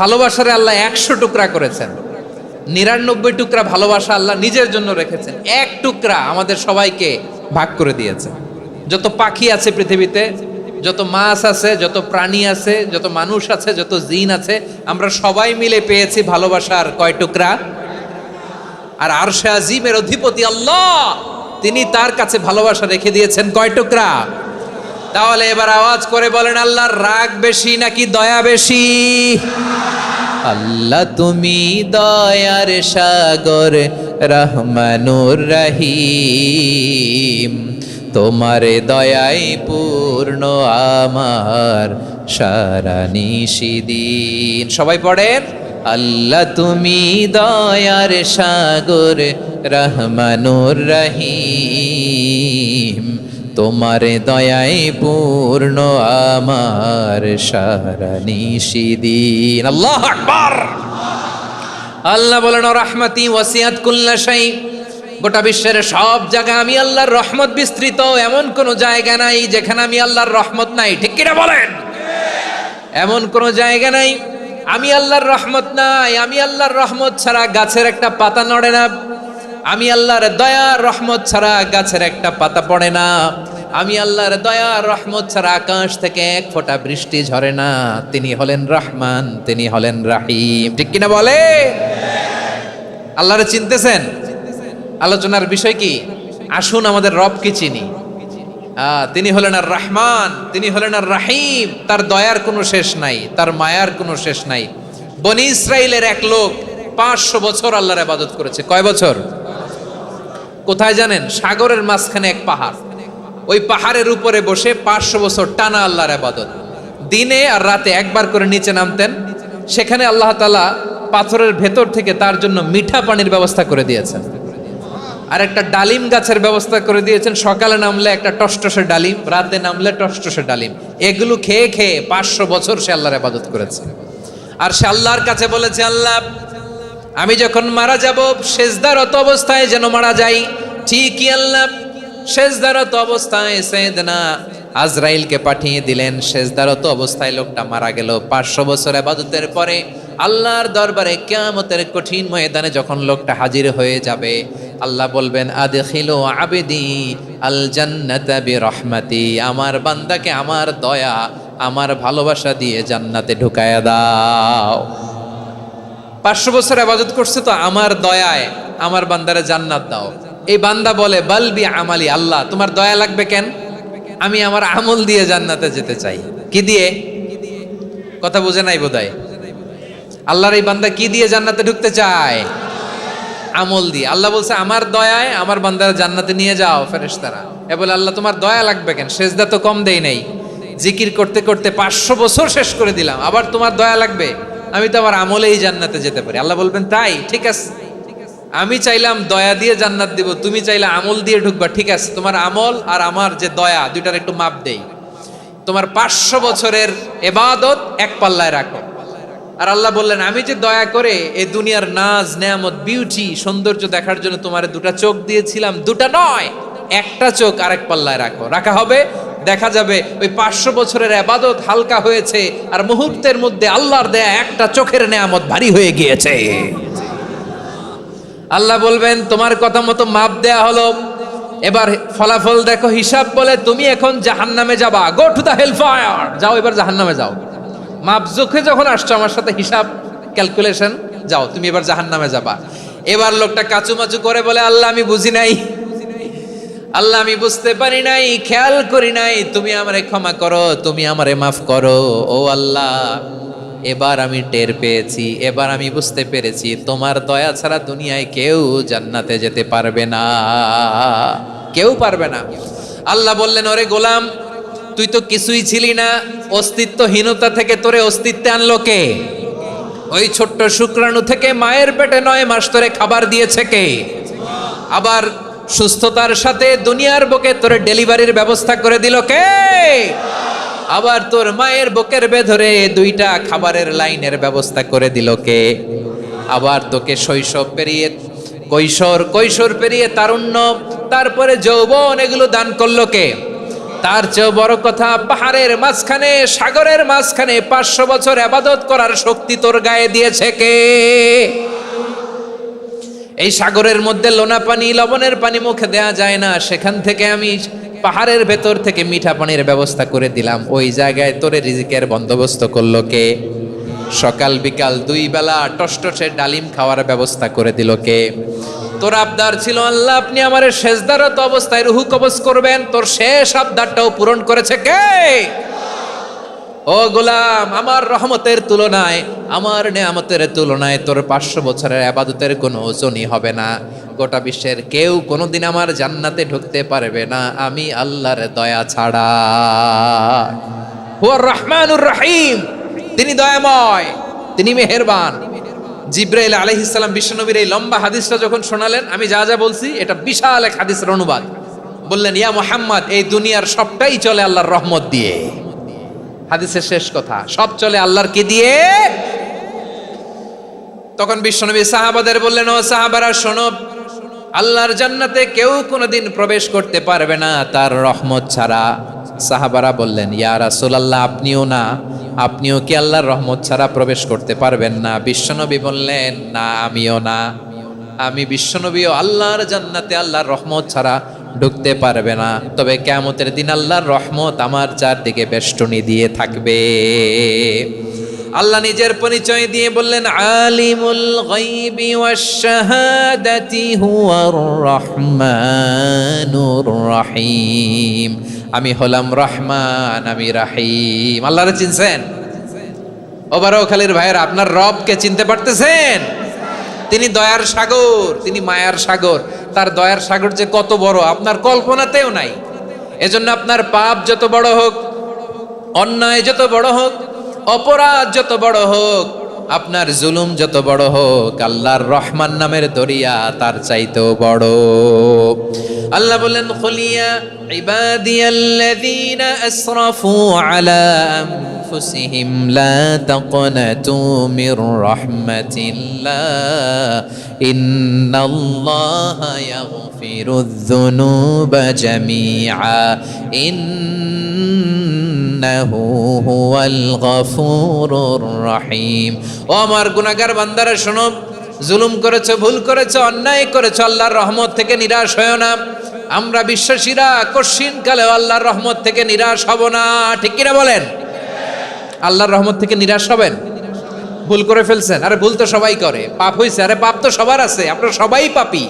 ভালোবাসারে আল্লাহ 100 টুকরা করেছেন, 99 টুকরা ভালোবাসা আল্লাহ নিজের জন্য রেখেছেন, 1 টুকরা আমাদের সবাইকে ভাগ করে দিয়েছেন। যত পাখি আছে পৃথিবীতে, যত মাছ আছে, যত প্রাণী আছে, যত মানুষ আছে, যত জিন আছে, আমরা সবাই মিলে পেয়েছি ভালোবাসার কয় টুকরা? আর আরশে আজিমের অধিপতি আল্লাহ, তিনি তার কাছে ভালোবাসা রেখে দিয়েছেন কয় টুকরা? তাহলে এবার আওয়াজ করে বলেন, আল্লাহর রাগ বেশি নাকি দয়া বেশি? আল্লাহ তুমি দয়ার সাগর, রহমানুর রহিম, তোমার দয়াই পূর্ণ আমার সারা নিশিদিন। সবাই পড়েন, আল্লাহ তুমি দয়ার সাগর, রহমানুর রহিম, তোমার দয়াই পূর্ণ আমার সারা নিশিদিন। আল্লাহু আকবার। আল্লাহ বলেন, রাহমাতি ওয়াসিআত কুল্লা শাই, গোটা বিশ্বের সব জায়গা আমি আল্লাহর রহমত বিস্তৃত, এমন কোন জায়গা নাই যেখানে আমি আল্লাহর রহমত নাই। ঠিক কিনা বলেন? এমন কোন জায়গা নাই আমি আল্লাহর রহমত নাই। আমি আল্লাহর রহমত ছাড়া গাছের একটা পাতা নড়ে না, আমি আল্লাহর দয়ার রহমত ছাড়া গাছের একটা পাতা পড়ে না, আমি আল্লাহর দয়ার রহমত ছাড়া আকাশ থেকে এক ফোঁটা বৃষ্টি ঝরে না। তিনি হলেন রহমান, তিনি হলেন রাহিম। ঠিক কিনা বলে? আল্লাহরে চিনতেছেন? আলোচনার বিষয় কি? আসুন আমাদের রবকে চিনি। তিনি হলেন আর রহমান, তিনি হলেন আর রাহিম। তার দয়ার কোনো শেষ নাই, তার মায়ার কোনো শেষ নাই। বনি ইসরাইলের এক লোক 500 বছর আল্লাহর ইবাদত করেছে। কয় বছর? কোথায় জানেন? সাগরের মাঝখানে এক পাহাড়, ওই পাহাড়ের উপরে বসে 500 বছর টানা আল্লাহর ইবাদত। দিনে আর রাতে একবার করে নিচে নামতেন। সেখানে আল্লাহ তাআলা পাথরের ভেতর থেকে তার জন্য মিঠা পানির ব্যবস্থা করে দিয়েছেন, আর একটা ডালিম গাছের ব্যবস্থা করে দিয়েছেন। সকালে নামলে একটা টসটসে ডালিম, রাতে নামলে টসটসে ডালিম। এগুলো খেয়ে খেয়ে 500 বছর সে আল্লাহর ইবাদত করেছে। আর সে আল্লাহর কাছে বলেছে, আল্লাহ আমি যখন মারা যাব সেজদারত অবস্থায় যেন মারা যাই। ঠিকই আল্লাহ সেজদারত অবস্থায় সাইয়েদনা আজরাইলকে পাঠিয়ে দিলেন। সেজদারত অবস্থায় লোকটা মারা গেল। 500 বছর ইবাদতের পরে আল্লাহর দরবারে কিয়ামতের কঠিন ময়দানে যখন লোকটা হাজির হয়ে যাবে, আল্লাহ বলবেন, আদখিলু আবদি আল জান্নাতা বিরহমাতি, আমার বান্দাকে আমার দয়া, আমার ভালোবাসা দিয়ে জান্নাতে ঢুকায়া দাও। 500 বছর ইবাদত করছে তো আমার দয়ায় আমার বান্দারে জান্নাত দাও। এই বান্দা বলে, বালবি আমালি, আল্লাহ তোমার দয়া লাগবে কেন? আমি আমার আমল দিয়ে জান্নাতে যেতে চাই। কি দিয়ে? কথা বুঝে নাই বোধহয়। আল্লাহর এই বান্দা কি দিয়ে জান্নাতে ঢুকতে চায়? আমল দিয়ে। আল্লাহ বলছে, আমার দয়ায় আমার বান্দারা জান্নাতে নিয়ে যাও ফেরেশতারা। এ বলে, আল্লাহ তোমার দয়া লাগবে কেন? সেজদা তো কম দেই নাই, জিকির করতে করতে 500 বছর শেষ করে দিলাম, আবার তোমার দয়া লাগবে? আমি তো আমার আমলেই জান্নাতে যেতে পারি। আল্লাহ বলবেন, তাই ঠিক আছে, আমি চাইলাম দয়া দিয়ে জান্নাত দিব, তুমি চাইলে আমল দিয়ে ঢুকবা। ঠিক আছে, তোমার আমল আর আমার যে দয়া, দুইটার একটু মাপ দেই। তোমার 500 বছরের ইবাদত এক পাল্লায় রাখো। আর আল্লাহ বললেন, আমি যে দয়া করে এই দুনিয়ার নাজ নেয়ামত বিউটি সৌন্দর্য দেখার জন্য তোমার 2টা চোখ দিয়েছিলাম, 2টা নয়, একটা চোখ আরেক পাল্লায় রাখো। রাখা হবে, দেখা যাবে ওই 500 বছরের ইবাদত হালকা হয়েছে, আর মুহূর্তের মধ্যে আল্লাহর দেয়া একটা চোখের নেয়ামত ভারী হয়ে গিয়েছে। আল্লাহ বলবেন, তোমার কথা মতো মাপ দেয়া হলো, এবার ফলাফল দেখো। হিসাব বলে, তুমি এখন জাহান্নামে যাবা। Go to the hell fire, যাও এবার জাহান্নামে যাও। মাপ জোখে যখন আসছো আমার সাথে হিসাব ক্যালকুলেশন, যাও তুমি এবার জাহান্নামে যাবা। এবার লোকটা কাচুমাচু করে বলে, আল্লাহ আমি বুঝি নাই, আল্লাহ আমি বুঝতে পারি নাই, খেয়াল করি নাই, তুমি আমারে ক্ষমা করো, তুমি আমারে মাফ করো। ও আল্লাহ, এবার আমি টের পেয়েছি, এবার আমি বুঝতে পেরেছি তোমার দয়া ছাড়া দুনিয়ায় কেউ জান্নাতে যেতে পারবে না, কেউ পারবে না। আল্লাহ বললেন, ওরে গোলাম, তুই তো কিছুই ছিলি না, অস্তিত্বহীনতা থেকে তোরে অস্তিত্বে আনলো কে? ওই ছোট্ট শুক্রাণু থেকে মায়ের পেটে 9 মাস ধরে খাবার দিয়েছে কে? আবার সুস্থতার সাথে দুনিয়ার বুকে তোর ডেলিভারির ব্যবস্থা করে দিল কে? আবার তোর মায়ের বুকের ভেতরে 2টা খাবারের লাইনের ব্যবস্থা করে দিল কে? আবার তোকে শৈশব পেরিয়ে কৈশোর পেরিয়ে তারুণ্য, তারপরে যৌবন, এগুলো দান করলো কে? তার চেয়েও বড় কথা, পাহাড়ের মাঝখানে, সাগরের মাঝখানে 500 বছর ইবাদত করার শক্তি তোর গায়ে দিয়েছে কে? এই সাগরের মধ্যে লোনা পানি, লবণের পানি মুখে দেয়া যায় না, সেখান থেকে আমি পাহাড়ের ভেতর থেকে মিঠা পানির ব্যবস্থা করে দিলাম। ওই জায়গায় তোরে রিজিকের বন্দোবস্ত করলো কে? সকাল বিকাল 2 বেলা টসটসে ডালিম খাওয়ার ব্যবস্থা করে দিল কে? তোর আবদার ছিল, আল্লাহ আপনি আমার সেজদারত অবস্থায় রুহু কবজ করবেন, তোর শেষ আবদারটাও পূরণ করেছে কে? ও গোলাম, আমার রহমতের তুলনায়, আমার নেয়ামতের তুলনায় তোর 500 বছরের ইবাদতের কোনো ওজনই হবে না। গোটা বিশ্বের কেউ কোনোদিন আমার জান্নাতে ঢুকতে পারবে না আমি আল্লাহর দয়া ছাড়া। হুয়ার রহমানুর রহিম, তিনি দয়াময়, তিনি মেহেরবান। জিব্রাইল আলাইহিস সালাম বিশ্বনবীর এই লম্বা হাদিসটা যখন শোনালেন, আমি যা যা বলছি এটা বিশাল এক হাদিসের অনুবাদ। বললেন, ইয়া মুহাম্মদ, এই দুনিয়ার সবটাই চলে আল্লাহর রহমত দিয়ে। হাদিসের শেষ কথা, সব চলে আল্লাহর কি দিয়ে? তখন বিশ্বনবী সাহাবাদের বললেন, ও সাহাবারা শোনো, আল্লাহর জান্নাতে কেউ কোনোদিন প্রবেশ করতে পারবে না তার রহমত ছাড়া। সাহাবারা বললেন, ইয়া রাসূলুল্লাহ, আপনিও না? আপনিও কি আল্লাহর রহমত ছাড়া প্রবেশ করতে পারবেন না? বিশ্বনবী বললেন, না, আমিও না। আমি বিশ্বনবীও আল্লাহর জান্নাতে আল্লাহর রহমত ছাড়া ঢুকতে পারবে না। তবে কিয়ামতের দিন আল্লাহর রহমত আমার চারদিকে বেষ্টনী দিয়ে থাকবে। আল্লাহ নিজের পরিচয় দিয়ে বললেন, আলিমুল গায়বি ওয়াশ শাহাদাতি হুয়ার রহমানুর রহিম। আমি হলাম রহমান, আমি রাহিম। আল্লাহরে চিনছেন? ওবারখালীর ভাইয়েরা, আপনার রবকে চিনতে পারতেছেন? তিনি দয়ার সাগর, তিনি মায়ার সাগর। তার দয়ার সাগর যে কত বড় আপনার কল্পনাতেও নাই। এজন্য আপনার পাপ যত বড় হোক, অন্যায় যত বড় হোক, অপরাধ যত বড় হোক, আপনার জুলুম যত বড় হোক, আল্লাহর রহমান নামের দরিয়া তার চাইতেও বড়। আল্লাহ বললেন, খুলিয়া ইবাদিয়াল্লাযীনা আসরাফু আলা আনফুসিহিম লা তাকনাতু মির রাহমাতিল্লাহ ইন্নাল্লাহা ইয়াগফিরুয যুনুবা জামিআ ইন্নাহু হুয়াল গফুরুর রহিম। ও আমার গুনাহগার বান্দারা শোনো, জুলুম করেছো, ভুল করেছো, অন্যায় করেছো, আল্লাহর রহমত থেকে নিরাশ হয়ো না। আমরা বিশ্বাসীরা কঠিন কালেও আল্লাহর রহমত থেকে নিরাশ হব না। ঠিক কিনা বলেন? আল্লাহর রহমত থেকে নিরাশ হবেন? ভুল করে ফেলছেন, আরে ভুল তো সবাই করে। পাপ হয়েছে, আরে পাপ তো সবার আছে। আপনারা সবাই পাপী,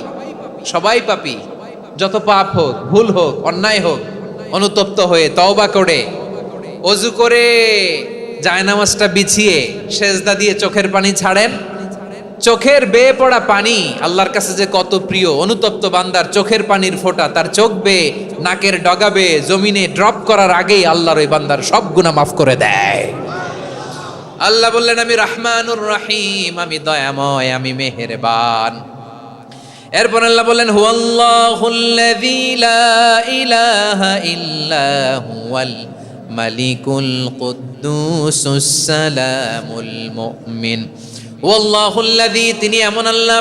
সবাই পাপী। যত পাপ হোক, ভুল হোক, অন্যায় হোক, অনুতপ্ত হয়ে তওবা করে, ওযু করে, জায়নামাজটা বিছিয়ে সেজদা দিয়ে চোখের পানি ছাড়েন। চোখের বেয়ে পড়া পানি আল্লাহর কাছে যে কত প্রিয়। অনুতপ্ত বান্দার চোখের পানির ফোঁটা তার চোখ বেয়ে, নাকের ডগা বেয়ে জমিনে ড্রপ করার আগেই আল্লাহর ওই বান্দার সব গুনাহ মাফ করে দেয়। আল্লাহ বললেন, আমি রহমানুর রহিম, আমি দয়াময়, আমি মেহেরবান। এরপর আল্লাহ বললেন, হুয়াল্লাহুল্লাযী লা ইলাহা ইল্লা হুয়াল মালিকুল কুদ্দুসুস সালামুল মুমিন। ওয়াল্লাহুল্লাযী, তিনি এমন আল্লাহ,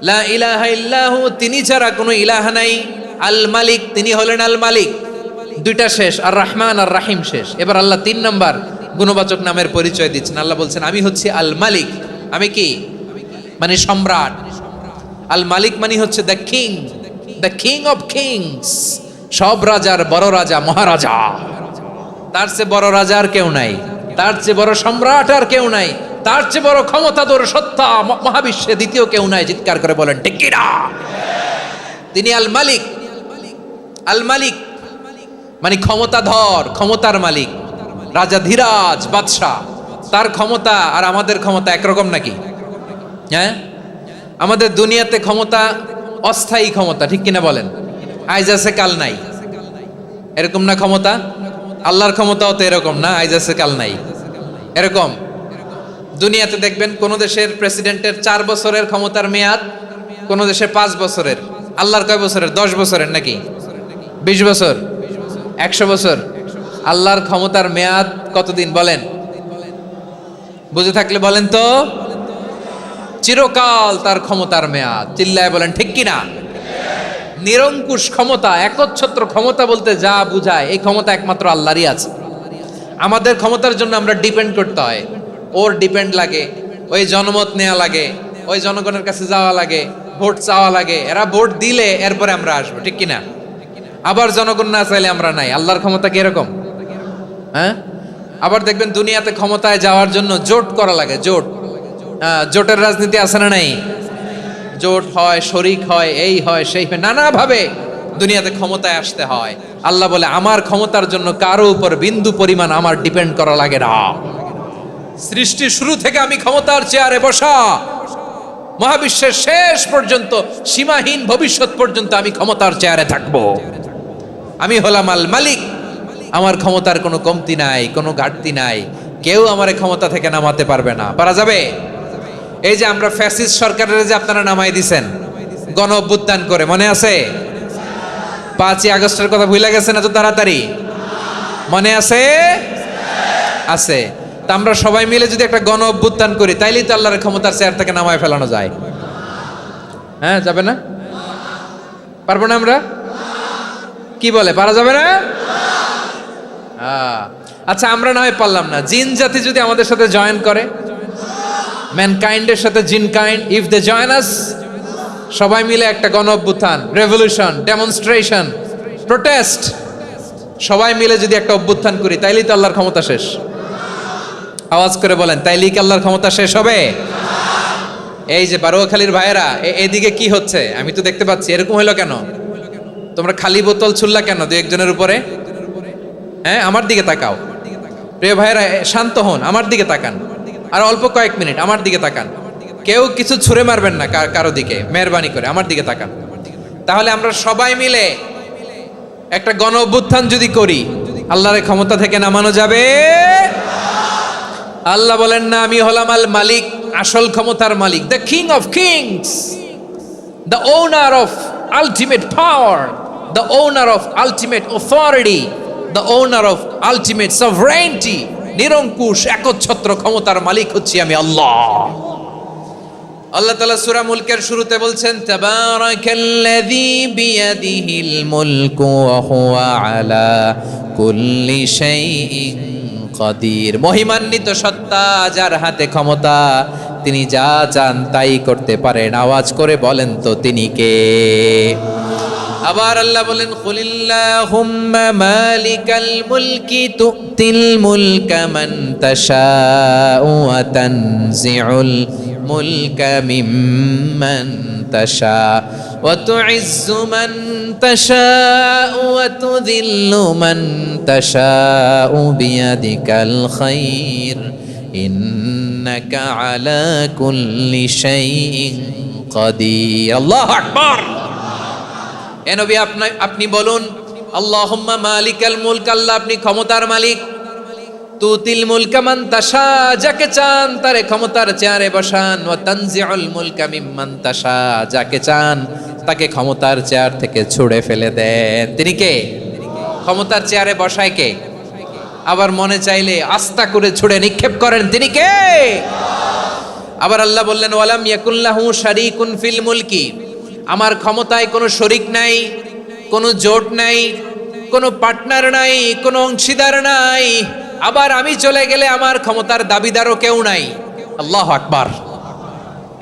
লা ইলাহা ইল্লাহু, তিনি ছাড়া কোনো ইলাহ নাই। আল মালিক, তিনি হলেন আল মালিক। 2টা শেষ, আর রহমান আর রাহিম শেষ। এবার আল্লাহ 3 নম্বর গুণবাচক নামের পরিচয় দিচ্ছেন। আল্লাহ বলছেন, আমি হচ্ছি আল মালিক। আমি কি? মানে সম্রাট। আল মালিক মানে হচ্ছে the king, the king of kings. সব রাজার বড় রাজা, মহারাজা। তার চেয়ে বড় রাজা আর কেউ নাই, তার চেয়ে বড় সম্রাট আর কেউ নাই, তার চেয়ে বড় ক্ষমতাধর সত্তা মহাবিশ্বে দ্বিতীয় কেউ নাই। চিৎকার করে বলেন ঠিক কি না? তিনি আল মালিক। আল মালিক মানে ক্ষমতাধর, ক্ষমতার মালিক, রাজা ধীরাজ বাদশাহ। তার ক্ষমতা আর আমাদের ক্ষমতা একরকম নাকি? হ্যাঁ, আমাদের দুনিয়াতে ক্ষমতা অস্থায়ী ক্ষমতা, ঠিক কিনা বলেন? আইজ আছে কাল নাই, এরকম না ক্ষমতা? আল্লাহর ক্ষমতাও তো এরকম না, আইজ আছে কাল নাই এরকম। দুনিয়াতে দেখবেন কোন দেশের প্রেসিডেন্টের 4 বছরের ক্ষমতার মেয়াদ, কোন দেশের 5 বছরের। আল্লাহর কয় বছরের? 10 বছরের নাকি 20 বছর, 100 বছর? আল্লাহর ক্ষমতার মেয়াদ কতদিন বলেন? বুঝে থাকলে বলেন তো। চিরকাল তার ক্ষমতার মেয়াদ। চিল্লায় বলেন ঠিক কিনা? নিরঙ্কুশ ক্ষমতা, একচ্ছত্র ক্ষমতা বলতে যা বুঝায়, এই ক্ষমতা একমাত্র আল্লাহরই আছে। আমাদের ক্ষমতার জন্য আমরা ডিপেন্ড করতে হয়, ওর ডিপেন্ড লাগে, ওই জনমত নেওয়া লাগে, ওই জনগণের কাছে যাওয়া লাগে, ভোট চাওয়া লাগে, এরা ভোট দিলে এরপরে আমরা আসবো, ঠিক কিনা? আবার জনগণ না চাইলে আমরা নাই। আল্লাহর ক্ষমতা কি এরকম? হ্যাঁ, আবার দেখবেন দুনিয়াতে ক্ষমতায় যাওয়ার জন্য জোট করা লাগে, জোট। জোটের রাজনীতি আছে না নাই? জোট হয়, শরিক হয়, এই হয় সেই হয়, নানাভাবে দুনিয়াতে ক্ষমতায় আসতে হয়। আল্লাহ বলে আমার ক্ষমতার জন্য কারো উপর বিন্দু পরিমাণ আমার ডিপেন্ড করা লাগে না। সৃষ্টির শুরু থেকে আমি ক্ষমতার চেয়ারে বসা, মহাবিশ্বের শেষ পর্যন্ত, সীমাহীন ভবিষ্যৎ পর্যন্ত আমি ক্ষমতার চেয়ারে থাকবো। আমি হলাম আল মালিক, আমার ক্ষমতার কোনো কমতি নাই, কোনো ঘাটতি নাই। কেউ আমার ক্ষমতা থেকে নামাতে পারবে না। পারা যাবে? এই যে আমরা ফ্যাসিস্ট সরকারের যে আপনারা নামাই দিছেন গণ অভ্যুত্থান করে, মনে আছে? 5ই আগস্টের কথা ভুলে গেছেন এত তাড়াতাড়ি? মনে আছে? আছে। তা আমরা সবাই মিলে যদি একটা গণ অভ্যুত্থান করি, তাইলেই তো আল্লাহর ক্ষমতার চেয়ার থেকে নামায় ফেলানো যায়। হ্যাঁ, যাবে না? পারবো না আমরা? কি বলে, পারা যাবে না? আচ্ছা, আমরা না হয় পারলাম না, জিন জাতি যদি আমাদের সাথে জয়েন করে, ম্যানকাইন্ডের সাথে জিনকাইন্ড, ইফ দে জয়েন আস, সবাই মিলে একটা গণ অভ্যুত্থান, রেভলিউশন, ডেমনস্ট্রেশন, প্রোটেস্ট, সবাই মিলে যদি একটা অভ্যুত্থান করি, তাইলেই তো আল্লাহর ক্ষমতা শেষ। আওয়াজ করে বলেন, তাইলেই কি আল্লাহর ক্ষমতা শেষ হবে? এই যে বারোয়াখালীর ভাইয়েরা, এদিকে কি হচ্ছে আমি তো দেখতে পাচ্ছি, এরকম হলো কেন? তোমরা খালি বোতল ছুড়লা কেন 2-1 জনের উপরে? হ্যাঁ, আমার দিকে তাকাও প্রিয় ভাইয়েরা, শান্ত হন, আমার দিকে তাকান, আর অল্প কয়েক মিনিট আমার দিকে তাকান। কেউ কিছু ছুঁড়ে মারবেন না কারো দিকে, মেহরবানি করে আমার দিকে তাকান। তাহলে আমরা সবাই মিলে একটা গণ অভ্যুত্থান যদি করি, আল্লাহর ক্ষমতা থেকে নামানো যাবে? আল্লাহ বলেন না, আমি হলাম আল মালিক, আসল ক্ষমতার মালিক, the king of kings, the owner of ultimate power, the owner of ultimate authority, the owner of ultimate sovereignty. নিরঙ্কুশ একচ্ছত্র ক্ষমতার মালিক হচ্ছি আমি আল্লাহ। আল্লাহ তাআলা সূরা মুলকের শুরুতে বলছেন, তাবারাকাল্লাযী বিয়াদিহিল মুলকু ওয়া হুয়া আলা কুল্লি শাইইন কাদির। মহিমান্বিত সত্তা, যার হাতে ক্ষমতা, তিনি যা চান তাই করতে পারেন। আওয়াজ করে বলেন তো তিনি কে? আবার আল্লাহ বলেন, কুলিল্লাহুম্মা মালিকাল মুলকি তুতিল মুলকা মান তাশাউ ওয়া তানজিউল মুলকা মিম্মান তাশা ওয়া তুইজ্জু মান তাশাউ ওয়া তুযিল্লু মান তাশাউ বিয়াদিকাল খায়র ইন্নাকা আলা কুল্লি শাইইন কাদির। আল্লাহু আকবার। এ নবী, আপনি বলুন, আল্লাহুম্মা মালিকাল মুলক, আল্লাহ আপনি ক্ষমতার মালিক, তুতিল মুলকা মান তাশা, যাকে চান তারে ক্ষমতার চেয়ারে বসান, ওয়া তানজিউল মুলকা মিম্মান তাশা, যাকে চান তাকে ক্ষমতার চেয়ার থেকে ছুঁড়ে ফেলে দেন। তিনি কে? ক্ষমতার চেয়ারে বসায় কে? আবার মনে চাইলে আস্থা করে ছুঁড়ে নিক্ষেপ করেন, তিনি কে? আবার আল্লাহ বললেন, ওয়ালাম ইয়াকুল্লাহু শারীকুন ফিল মুলকি, আমার ক্ষমতায় কোনো শরিক নাই, কোনো জোট নাই, কোনো পার্টনার নাই, কোনো অংশীদার নাই। আবার আমি চলে গেলে আমার ক্ষমতার দাবিদারও কেউ নাই। আল্লাহু আকবার।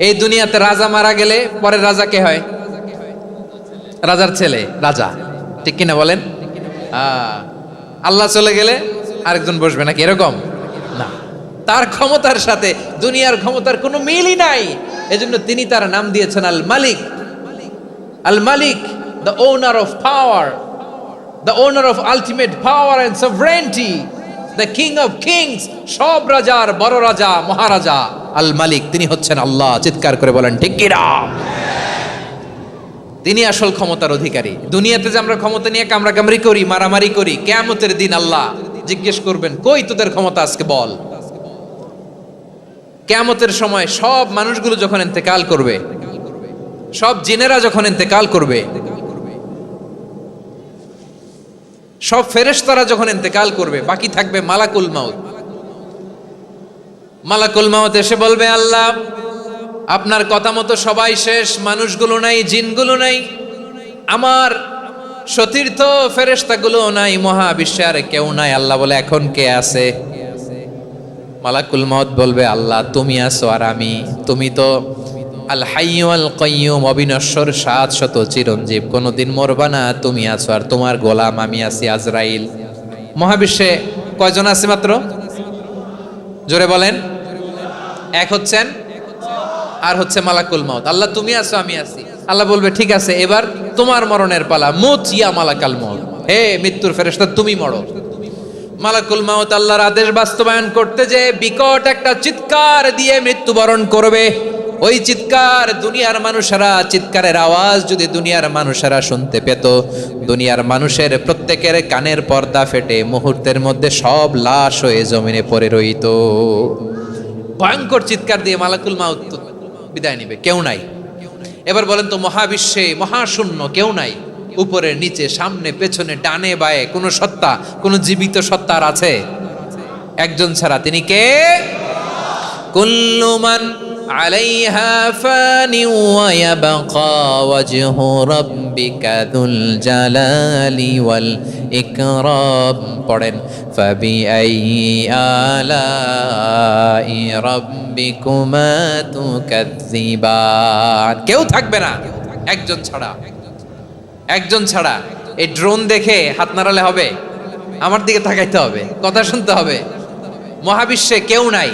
এই দুনিয়াতে রাজা মারা গেলে পরের রাজা কে হয়? রাজার ছেলে রাজা, ঠিক কিনা বলেন? আল্লাহ চলে গেলে আরেকজন বসবে নাকি? এরকম না, তার ক্ষমতার সাথে দুনিয়ার ক্ষমতার কোনো মিলই নাই। এজন্য তিনি তার নাম দিয়েছেন আল মালিক। Al Malik, the owner of power, the owner of ultimate power and sovereignty, the king of kings, সব রাজার বড় রাজা, মহারাজা, আল মালিক, তিনি হচ্ছেন আল্লাহ। চিৎকার করে বলেন ঠিক কি না? তিনি আসল ক্ষমতার অধিকারী। দুনিয়াতে যে আমরা ক্ষমতা নিয়ে কামড়াকামড়ি করি, মারামারি করি, কিয়ামতের দিন আল্লাহ জিজ্ঞেস করবেন, কই তোদের ক্ষমতা আজকে বল। কিয়ামতের সময় সব মানুষগুলো যখন ইন্তেকাল করবে, সব জিনেরা যখন ইন্তেকাল করবে, সব ফেরেশতারা যখন ইন্তেকাল করবে, বাকি থাকবে মালাকুল মাউত। মালাকুল মাউত এসে বলবে, আল্লাহ আপনার কথা মতো সবাই শেষ, মানুষগুলো নাই, জিনগুলো নাই, আমার সতীর্থ ফেরেশতাগুলো নাই, মহাবিশ্বে আর কেউ নাই। আল্লাহ বলে, এখন কে আছে? মালাকুল মাউত বলবে, আল্লাহ তুমি আছো আর আমি। তুমি তো আল হাইয়্যু আল কাইয়্যুম, অবিনশ্বর, শাশ্বত, চিরঞ্জীব, কোনোদিন মরবা না, তুমি আছো আর তোমার গোলাম আমি আছি আজরাইল। মহাবিশ্বে কয়জন আছে মাত্র? জোরে বলেন। এক হচ্ছেন আর হচ্ছে মালাকুল মাউত। আল্লাহ তুমি আছো আমি আছি। আল্লাহ বলবে, ঠিক আছে, এবার তোমার মরণের পালা, মুত ইয়া মালাকাল মাউত, হে মৃত্যুর ফেরেশতা তুমি মরো। মালাকুল মাউত আল্লাহর আদেশ বাস্তবায়ন করতে যে বিকট একটা চিৎকার দিয়ে মৃত্যুবরণ করবে। ওই চিৎকার দুনিয়ার মানুষেরা, চিৎকারের আওয়াজ যদি দুনিয়ার মানুষেরা শুনতে পেত, দুনিয়ার মানুষের প্রত্যেকের কানের পর্দা ফেটে মুহূর্তের মধ্যে সব লাশ হয়ে জমিনে পড়ে রইত। ভয়ঙ্কর চিৎকার দিয়ে মালাকুল মাউত বিদায় নিবে, কেউ নাই। এবার বলেন তো, মহাবিশ্বে মহাশূন্য, কেউ নাই, উপরে নিচে সামনে পেছনে ডানে বায়ে কোন সত্তা, কোন জীবিত সত্তার আছে? একজন ছাড়া, তিনি কে? কুল্লু মান আলাইহা ফানি ওয়া ইয়াবকা ওয়াজহু রাব্বিকা যুল জালালি ওয়াল ইকরাম। পড়েন, ফাবিআইয়ি আলাই রাব্বিকুমা তুকাজ্জিবান। কেউ থাকবে না একজন ছাড়া, একজন ছাড়া। এই ড্রোন দেখে হাত নাড়ালে হবে? আমার দিকে তাকাইতে হবে, কথা শুনতে হবে। মহাবিশ্বে কেউ নাই,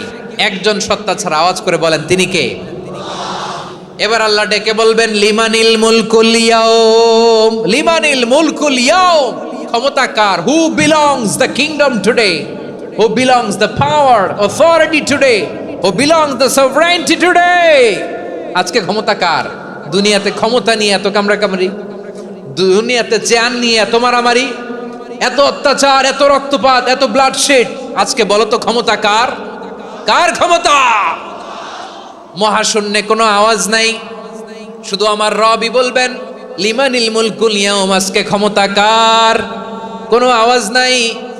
একজন সত্তা ছাড়া। আওয়াজ করে বলেন, তিনি কে? এবার আল্লাহ ডেকে বলবেন, লিমানিল মুলকুল ইয়াউম, লিমানিল মুলকুল ইয়াউম, ক্ষমতা কার? Who belongs the kingdom today, who belongs the power authority today, who belongs the sovereignty today. আজকে ক্ষমতা কার? দুনিয়াতে ক্ষমতা নিয়ে এত কামড়াকামড়ি, দুনিয়াতে চেয়ার নিয়ে এত মারামারি, এত অত্যাচার, এত রক্তপাত, এত ব্লাডশেড, আজকে বলো তো ক্ষমতা কার? কার ক্ষমতা? মহাশূন্যে কোনো আওয়াজ নাই, শুধু আমার রবই বলবেন, লিমানিল মুলকুল ইয়াউম, আজকে ক্ষমতা কার? কোনো আওয়াজ নাই,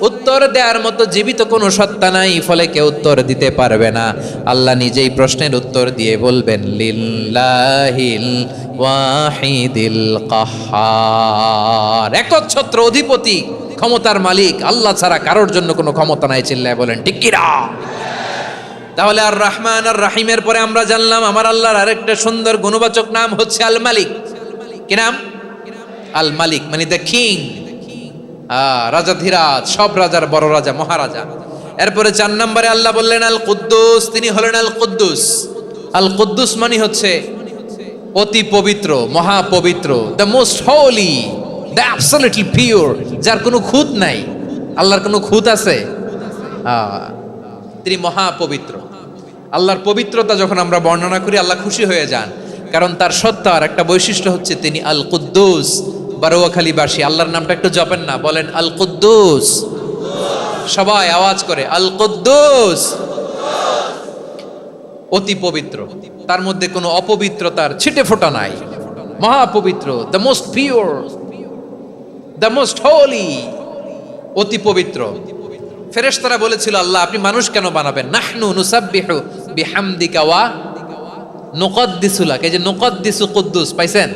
উত্তর দেওয়ার মতো জীবিত কোনো সত্তা নাই, ফলে কেউ উত্তর দিতে পারবে না। আল্লাহ নিজেই প্রশ্নের উত্তর দিয়ে বলবেন, লিল্লাহিল ওয়াহিদিল কাহ্হার, একচ্ছত্র অধিপতি, ক্ষমতার মালিক আল্লাহ ছাড়া কারোর জন্য কোনো ক্ষমতা নাই। চিল্লায় বলেন ঠিক কি না? তাহলে আর রহমান আর রাহিমের পরে আমরা জানলাম আমার আল্লাহর আরেকটা সুন্দর গুণবাচক নাম হচ্ছে আল মালিক। কি নাম? আল মালিক, মানে দ্য কিং, রাজাধিরাজ, সব রাজার বড় রাজা, মহারাজা। এরপরে 4 নম্বরে আল্লাহ বললেন আল কুদ্দুস, তিনি হলেন আল কুদ্দুস। আল কুদ্দুস মানে হচ্ছে অতি পবিত্র, মহাপবিত্র, the most holy, the absolutely pure, যার কোনো খুঁত নাই। আল্লাহর কোনো খুঁত আছে? তিনি মহাপবিত্র। আল্লাহর পবিত্রতা যখন আমরা বর্ণনা করি, আল্লাহ খুশি হয়ে যান, কারণ তার সত্তার একটা বৈশিষ্ট্য হচ্ছে তিনি আল কুদ্দুস। বারোয়াখালীবাসী আল্লাহর নামটা একটু জপেন না, বলেন আল কুদ্দুস, সবাই আওয়াজ করে আল কুদ্দুস। অতি পবিত্র, তার মধ্যে কোনো অপবিত্রতার ছিটে ফোঁটা নাই, মহাপবিত্র, the most pure, the most holy, অতি পবিত্র। ফেরেশতারা বলেছিল, আল্লাহ আপনি মানুষ কেন বানাবেন? নাহনু নুসাব্বিহু বিহামদিকা ওয়া নুকদ্দিসু লাক। এই যে নুকদ্দিসু কুদ্দুস পাইছেন?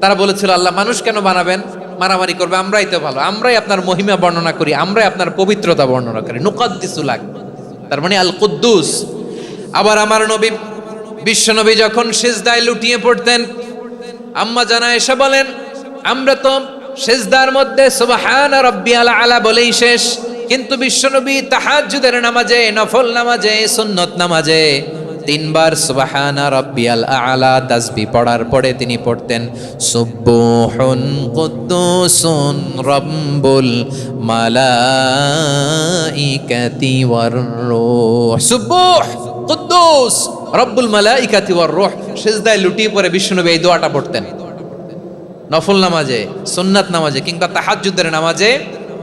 তারা বলেছিল, আল্লাহ মানুষ কেন বানাবেন? মারামারি করবে, আমরাই তো ভালো, আমরাই আপনার মহিমা বর্ণনা করি, আমরাই আপনার পবিত্রতা বর্ণনা করি। নুকদ্দিসু লাক, তার মানে আল কুদ্দুস। আবার আমার নবী, বিশ্ব নবী যখন সিজদায় লুটিয়ে পড়তেন, আম্মা জানা এসে বলেন, আমরা তো সিজদার মধ্যে সুবহানা রাব্বিয়াল আলা বলেই শেষ, কিন্তু বিশ্বনবী তাহাজ্জুদের নামাজে, নফল নামাজে, সুন্নত নামাজে তিনবার সুবহানা রাব্বিয়াল আ'লা তাসবিহ পড়ার পরে তিনি পড়তেন সুবহুন কুদ্দুসুন রাব্বুল মালাইকাতি ওয়ার রূহ। সুবহ কুদ্দুস রব্বুল মালাইকাতি ওয়ার রূহ। সিজদায় লুটিয়ে পড়ে বিশ্বনবী এই দোয়াটা পড়তেন। নফল নামাজে, সুন্নাত নামাজে কিংবা তাহাজ্জুদের নামাজে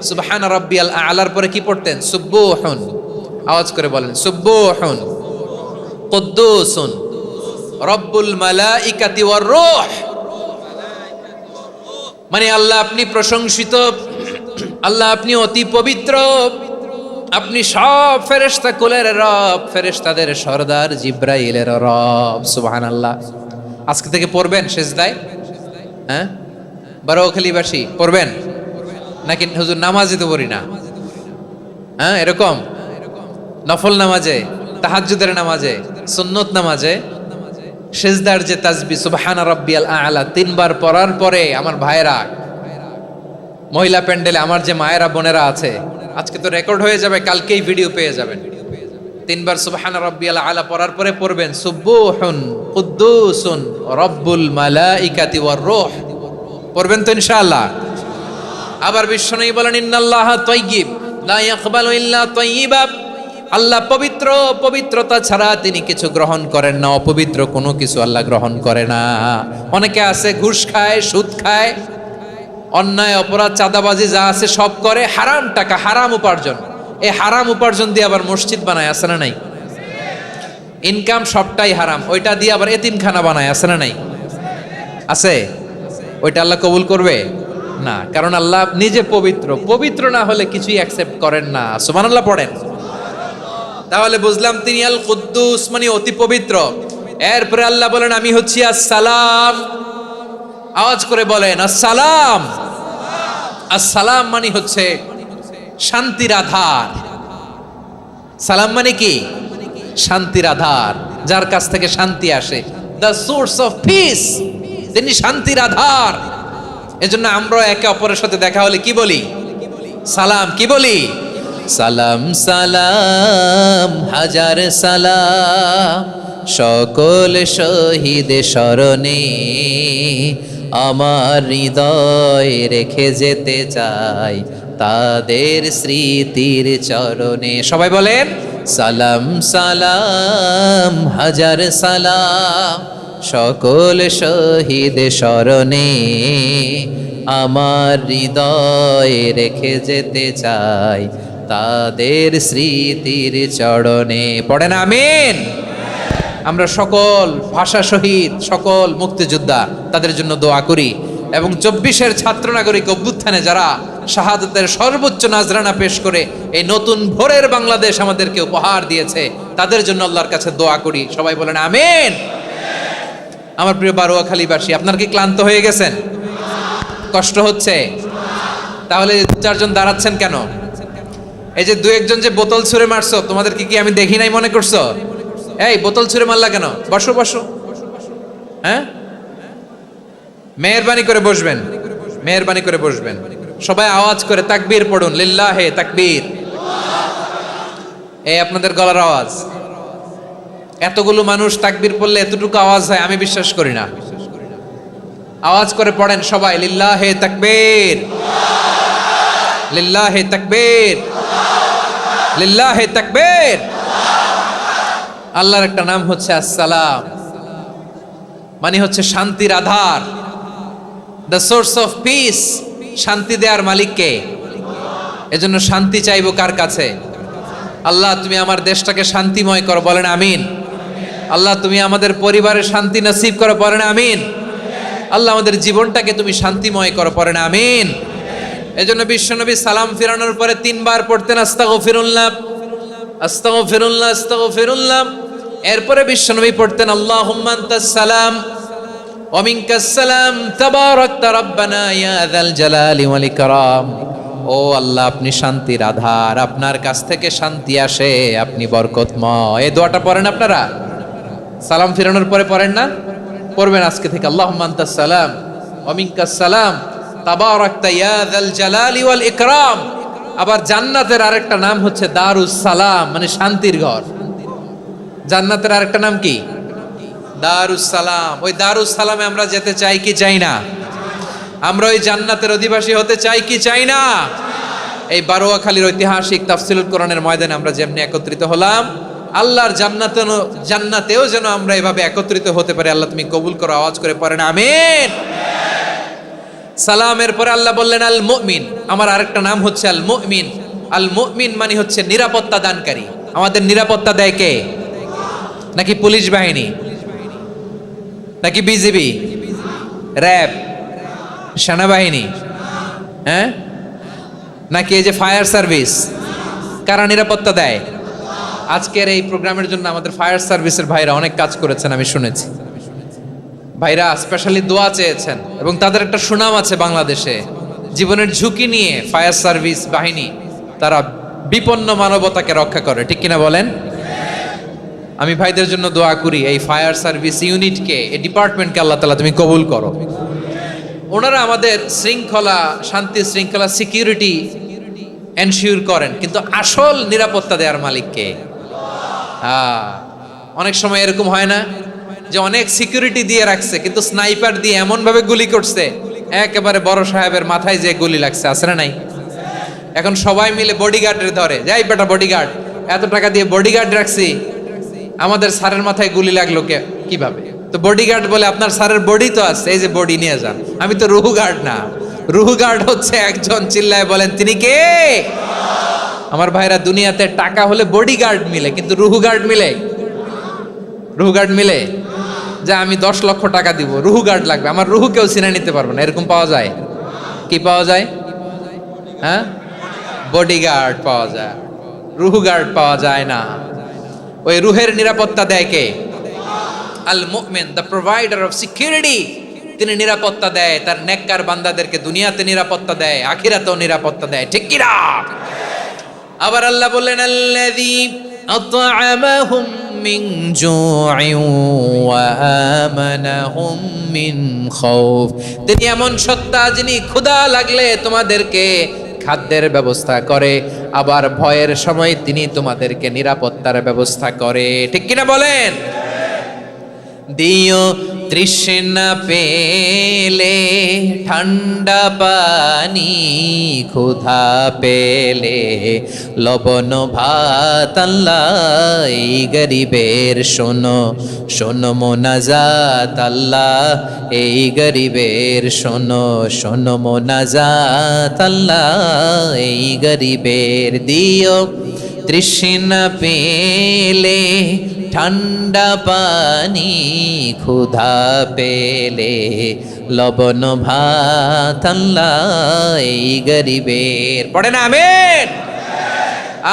সুবহানা রাব্বিয়াল আ'লার পরে কি পড়তেন? সুবহুন। আওয়াজ করে বলেন সুবহুন কুদ্দুসুন রব্বুল মালাইকাতি ওয়ার রূহ। মানে আল্লাহ আপনি প্রশংসিত, আল্লাহ আপনি অতি পবিত্র, আপনি সব ফেরেশতা কুলের রব, ফেরেশতাদের সরদার জিব্রাইলের রব। সুবহানাল্লাহ। আজকে থেকে পড়বেন সিজদায়? হ্যাঁ, বারোখালীবাসী পড়বেন নাকি? হুজুর নামাজে তো পড়ি না। হ্যাঁ, এরকম নফল নামাজে, তাহাজ্জুদের নামাজে, সুন্নত নামাজে সিজদার যে তাসবিহ সুবহানা রাব্বিয়াল আ'লা তিনবার পড়ার পরে আমার ভাইরা, মহিলা প্যান্ডেলে আমার যে মায়েরা বোনেরা আছে, আজকে তো রেকর্ড হয়ে যাবে, কালকেই ভিডিও পেয়ে যাবেন। তিনবার সুবহানা রাব্বিয়াল আ'লা পড়ার পরে পড়বেন সুবহুন কুদ্দুসুন রব্বুল মালাইকাতি ওয়ার রূহ। পড়বেন তো ইনশাআল্লাহ? আবার বিশ্বনবী বলেন ইন্নাল্লাহা তাইয়্যিব লা ইয়াকবালু ইল্লা তাইয়্যিবা। আল্লাহ পবিত্র, পবিত্রতা ছাড়া তিনি কিছু গ্রহণ করেন না, অপবিত্র কোনো কিছু আল্লাহ গ্রহণ করে না। অনেকে আছে ঘুষ খায়, সুদ খায়, অন্যায় অপরাধ চাঁদাবাজি যা আছে সব করে, হারাম টাকা, হারাম উপার্জন। এই হারাম উপার্জন দিয়ে আবার মসজিদ বানায়, আছে না নাই? ইনকাম সবটাই হারাম, ওইটা দিয়ে আবার এতিমখানা বানায়, আছে না নাই? আছে। ওইটা আল্লাহ কবুল করবে না, কারণ আল্লাহ নিজে পবিত্র। পবিত্র না হলে কিছুই অ্যাকসেপ্ট করেন না। সুবহানাল্লাহ পড়েন। তাহলে বুঝলাম তিনি আল কুদ্দুস মানে অতি পবিত্র। এরপরে আল্লাহ বলেন আমি হচ্ছি আসসালাম। আওয়াজ করে বলেন আসসালাম। আসসালাম মানে হচ্ছে শান্তির আধার। সালাম মানে কি? শান্তির আধার, যার কাছ থেকে শান্তি আসে। দ্য সোর্স অফ পিস, তিনি শান্তির আধার। এজন্য আমরা একে অপরের সাথে দেখা হলে কি বলি? সালাম। কি বলি? সালাম সালাম হাজার সালাম সকল শহীদ স্মরণে আমার হৃদয় রেখে যেতে চাই তাদের স্মৃতির চরণে। সবাই বলেন সালাম সালাম হাজার সালাম সকল শহীদ স্মরণে আমার হৃদয় রেখে যেতে চাই তাদের স্মৃতির চরণে। পড়েন আমিন। আমরা সকল ভাষা শহীদ, সকল মুক্তিযোদ্ধা, তাদের জন্য দোয়া করি এবং 24-এর ছাত্র নাগরিক অভ্যুত্থানে যারা শাহাদাতের সর্বোচ্চ নাজরানা পেশ করে এই নতুন ভোরের বাংলাদেশ আমাদেরকে উপহার দিয়েছে, তাদের জন্য আল্লাহর কাছে দোয়া করি। সবাই বলেন আমিন। আমার প্রিয় বারোয়াখালীবাসী, আপনার কি ক্লান্ত হয়ে গেছেন? কষ্ট হচ্ছে? তাহলে 4জন দাঁড়াচ্ছেন কেন? এই যে 2-1জন যে বোতল ছুঁড়ে মারছো, তোমাদেরকে কি আমি দেখি নাই মনে করছো? এই বোতল ছুঁড়ে মারলা কেন? বসো বসো। হ্যাঁ, মেহেরবানি করে বসবেন, মেহেরবানি করে বসবেন। সবাই আওয়াজ করে তাকবীর পড়ুন, লিল্লাহে তাকবীর। এই আপনাদের গলার আওয়াজ। এতগুলো মানুষ তাকবীর পড়লে এতটুকু আওয়াজ হয় আমি বিশ্বাস করি না। আওয়াজ করে পড়েন সবাই, লিল্লাহে তাকবীর, লিল্লাহে তাকবীর, লিল্লাহে তাকবীর। আল্লাহর একটা নাম হচ্ছে আসসালাম, মানে হচ্ছে শান্তির আধার, দ্য সোর্স অফ পিস। শান্তি দেওয়ার মালিক কে? এজন্য শান্তি চাইবো কার কাছে? আল্লাহ তুমি আমার দেশটাকে শান্তিময় করো, বলেন আমিন। আল্লাহ তুমি আমাদের পরিবারে শান্তি নসিব করো, বলেন আমিন। আল্লাহ আমাদের জীবনটাকে তুমি শান্তিময় করো, পড়েন আমিন। এজন্য বিশ্বনবী সালাম ফিরানোর পরে 3 বার পড়তেন আস্তাগফিরুল্লাহ, আস্তাগফিরুল্লাহ, আস্তাগফিরুল্লাহ। এরপরে বিশ্বনবী পড়তেন আল্লাহুম্মা আনতাস সালাম ওয়া মিনকাস সালাম তাবারাকতা রাব্বানা ইয়া যাল জালালি ওয়াল ইকরাম। ও আল্লাহ আপনি শান্তির আধার, আপনার কাছ থেকে শান্তি আসে, আপনি বরকতময়। এই দোয়াটা পড়েন আপনারা সালাম ফিরানোর পরে, পড়েন না? পড়বেন আজকে থেকে আল্লাহুম্মা আনতাস সালাম ওয়া মিনকাস সালাম তাবারাকতা ইয়া যাল জালালি ওয়াল ইকরাম। আবার জান্নাতের আরেকটা নাম হচ্ছে দারুস সালাম, মানে শান্তির ঘর। জান্নাতের আরেকটা নাম কি? দারুস সালাম। ওই দারুস সালামে আমরা যেতে চাই কি চাই না? আমরা ওই জান্নাতের অধিবাসী হতে চাই কি চাই না? এই বারোয়াখালীর ঐতিহাসিক তাফসীরুল কোরআনের ময়দানে আমরা যেমনি একত্রিত হলাম, আল্লাহর জান্নাতেও যেন আমরা এভাবে একত্রিত হতে পারি। আল্লাহ তুমি কবুল করো, আওয়াজ করে পড়েন আমিন। সালামের পরে আল্লাহ বললেন আল মুমিন, আমার আরেকটা নাম হচ্ছে আল মুমিন। আল মুমিন মানে হচ্ছে নিরাপত্তা দানকারী। আমাদের নিরাপত্তা দেয় কে? নাকি পুলিশ বাহিনী, নাকি বিজিবি, র্যাব, সেনাবাহিনী, হ্যাঁ, নাকি এই যে ফায়ার সার্ভিস? কারা নিরাপত্তা দেয়? আজকের এই প্রোগ্রামের জন্য আমাদের ফায়ার সার্ভিসের ভাইরা অনেক কাজ করেছেন, আমি শুনেছি। ভাইরা স্পেশালি দোয়া চেয়েছেন এবং তাদের একটা সুনাম আছে বাংলাদেশে। জীবনের ঝুঁকি নিয়ে ফায়ার সার্ভিস বাহিনী তারা বিপন্ন মানবতাকে রক্ষা করে, ঠিক কিনা বলেন? আমি ভাইদের জন্য দোয়া করি, এই ফায়ার সার্ভিস ইউনিটকে, এই ডিপার্টমেন্টকে আল্লাহ তাআলা তুমি কবুল করো। ওনারা আমাদের শৃঙ্খলা, শান্তি শৃঙ্খলা, সিকিউরিটি এনশিওর করেন, কিন্তু আসল নিরাপত্তা দেওয়ার মালিক কে? অনেক সময় এরকম হয় না যে অনেক সিকিউরিটি দিয়ে রাখছে, কিন্তু স্নাইপার দিয়ে এমন ভাবে গুলি করছে একেবারে বড় সাহেবের মাথায় যে গুলি লাগছে, আছে না নাই? এখন সবাই মিলে বডিগার্ডের ধরে, যাই বেটা বডিগার্ড, এত টাকা দিয়ে বডিগার্ড রাখছি, আমাদের স্যারের মাথায় গুলি লাগলো কিভাবে? তো বডিগার্ড বলে আপনার স্যারের বডি তো আছে, এই যে বডি নিয়ে যান। আমি তো রুহু গার্ড না, রুহু গার্ড হচ্ছে একজন, চিল্লায় বলেন তিনি কে? আমার ভাইরা, দুনিয়াতে টাকা হলে বডিগার্ড মিলে, কিন্তু রুহু গার্ড মিলে? রুহু গার্ড মিলে? যে আমি 10 লক্ষ টাকা দিব, রুহু গার্ড লাগবে, আমার রুহু কেউ চিনে নিতে পারবে না, এরকম পাওয়া যায়? কি পাওয়া যায়? হ্যাঁ, বডিগার্ড পাওয়া যায়, রুহু গার্ড পাওয়া যায় না। ওই রুহের নিরাপত্তা দেয় কে? আল মুমিন, দ্য প্রোভাইডার অফ সিকিউরিটি। তিনি নিরাপত্তা দেয় তার নেককার বান্দাদেরকে, দুনিয়াতে নিরাপত্তা দেয়, আখিরাতেও নিরাপত্তা দেয়, ঠিক কি না? আবার আল্লাহ বললেন আল্লাযী আত'আমাহুম মিন জু'ইন ওয়া আমানাহুম মিন খাউফ। তিনি এমন সত্তা যিনি ক্ষুধা লাগলে তোমাদেরকে খাদ্যের ব্যবস্থা করে, আবার ভয়ের সময় তিনি তোমাদেরকে নিরাপত্তার ব্যবস্থা করে, ঠিক কিনা বলেন? দিও তৃষ্ণা পেলে ঠান্ডা পানি, ক্ষুধা পেলে লবণ ভাত, আল্লাহ এই গরিবের শোনো শোনো মোনাজাত, আল্লাহ এই গরিবের শোনো শোনো মোনাজাত, আল্লাহ এই গরিবের। দিও তৃষ্ণা পেলে ঠান্ডা পানি, ক্ষুধা পেলে লবণ ভাত, আল্লাহ এই গরিবের। পড়ে না আমিন?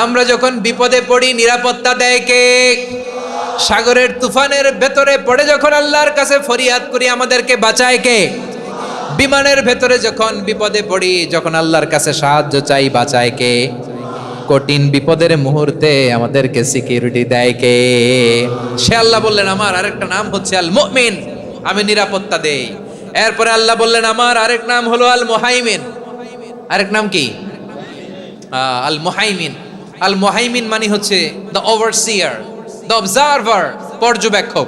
আমরা যখন বিপদে পড়ি নিরাপত্তা দেয় কে? সাগরের তুফানের ভেতরে পড়ে যখন আল্লাহর কাছে ফরিয়াদ করি আমাদেরকে বাঁচায় কে? বিমানের ভেতরে যখন বিপদে পড়ি, যখন আল্লাহর কাছে সাহায্য চাই, বাঁচায় কে? কঠিন বিপদের মুহূর্তে আমাদেরকে সিকিউরিটি দেয় কে? সে আল্লাহ বললেন আমার আরেকটা নাম হচ্ছে আল মুমিন, আমি নিরাপত্তা দেই। এরপরে আল্লাহ বললেন আমার আরেক নাম হলো আল মুহাইমিন। আরেক নাম কি? আল মুহাইমিন। আল মুহাইমিন মানে হচ্ছে দ্য ওভারসিয়ার, দ্য অবজারভার, পর্যবেক্ষক,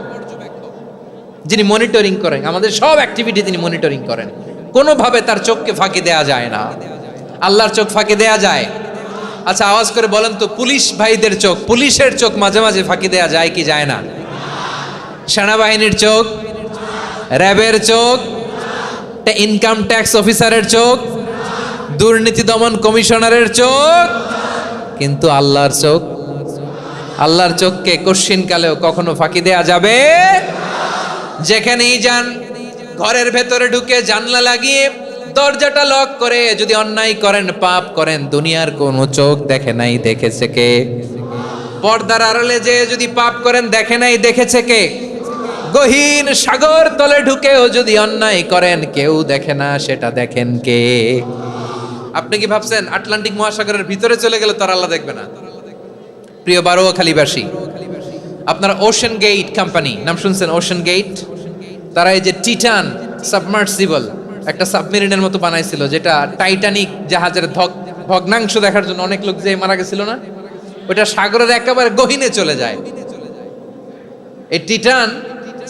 যিনি মনিটরিং করেন আমাদের সব অ্যাক্টিভিটি, তিনি মনিটরিং করেন। কোনোভাবে তার চোখকে ফাঁকি দেয়া যায় না। আল্লাহর চোখ ফাঁকি দেয়া যায়? আচ্ছা আওয়াজ করে বলেন তো, পুলিশ ভাইদের চোখ, পুলিশের চোখ মাঝে মাঝে ফাঁকি দেয়া যায় কি যায় না? সেনাবাহিনীর চোখ, র্যাবের চোখ, ইনকাম ট্যাক্স অফিসারের চোখ, দুর্নীতি দমন কমিশনারের চোখ, কিন্তু আল্লাহর চোখ? আল্লাহর চোখকে কশ্চিনকালেও কখনো ফাঁকি দেয়া যাবে? যেখানেই যান, ঘরের ভেতরে ঢুকে জানলা লাগিয়ে দরজাটা লক করে যদি অন্যায় করেন, পাপ করেন, দুনিয়ার কোন চোখ দেখে নাই, দেখেছে কে? পর্দার আড়ালে যে যদি পাপ করেন, দেখে নাই, দেখেছে কে? গহীন সাগর তলে ঢুকেও যদি অন্যায় করেন, কেউ দেখে না, সেটা দেখেন কে? আপনি কি ভাবছেন আটলান্টিক মহাসাগরের ভিতরে চলে গেলে তার আল্লাহ দেখবে না? প্রিয় বারোয়াখালীবাসী, আপনারা ওশান গেট কোম্পানি নাম শুনছেন? ওশান গেট, তারা এই যে টিটান সাবমার্সিবল একটা সাবমেরিনের মতো বানাইছিল, যেটা টাইটানিক জাহাজের ভগ্নাংশ দেখার জন্য অনেক লোক যে মারা গেছিল না, ওটা সাগরের একেবারে গহীনে চলে যায়। এই টিটান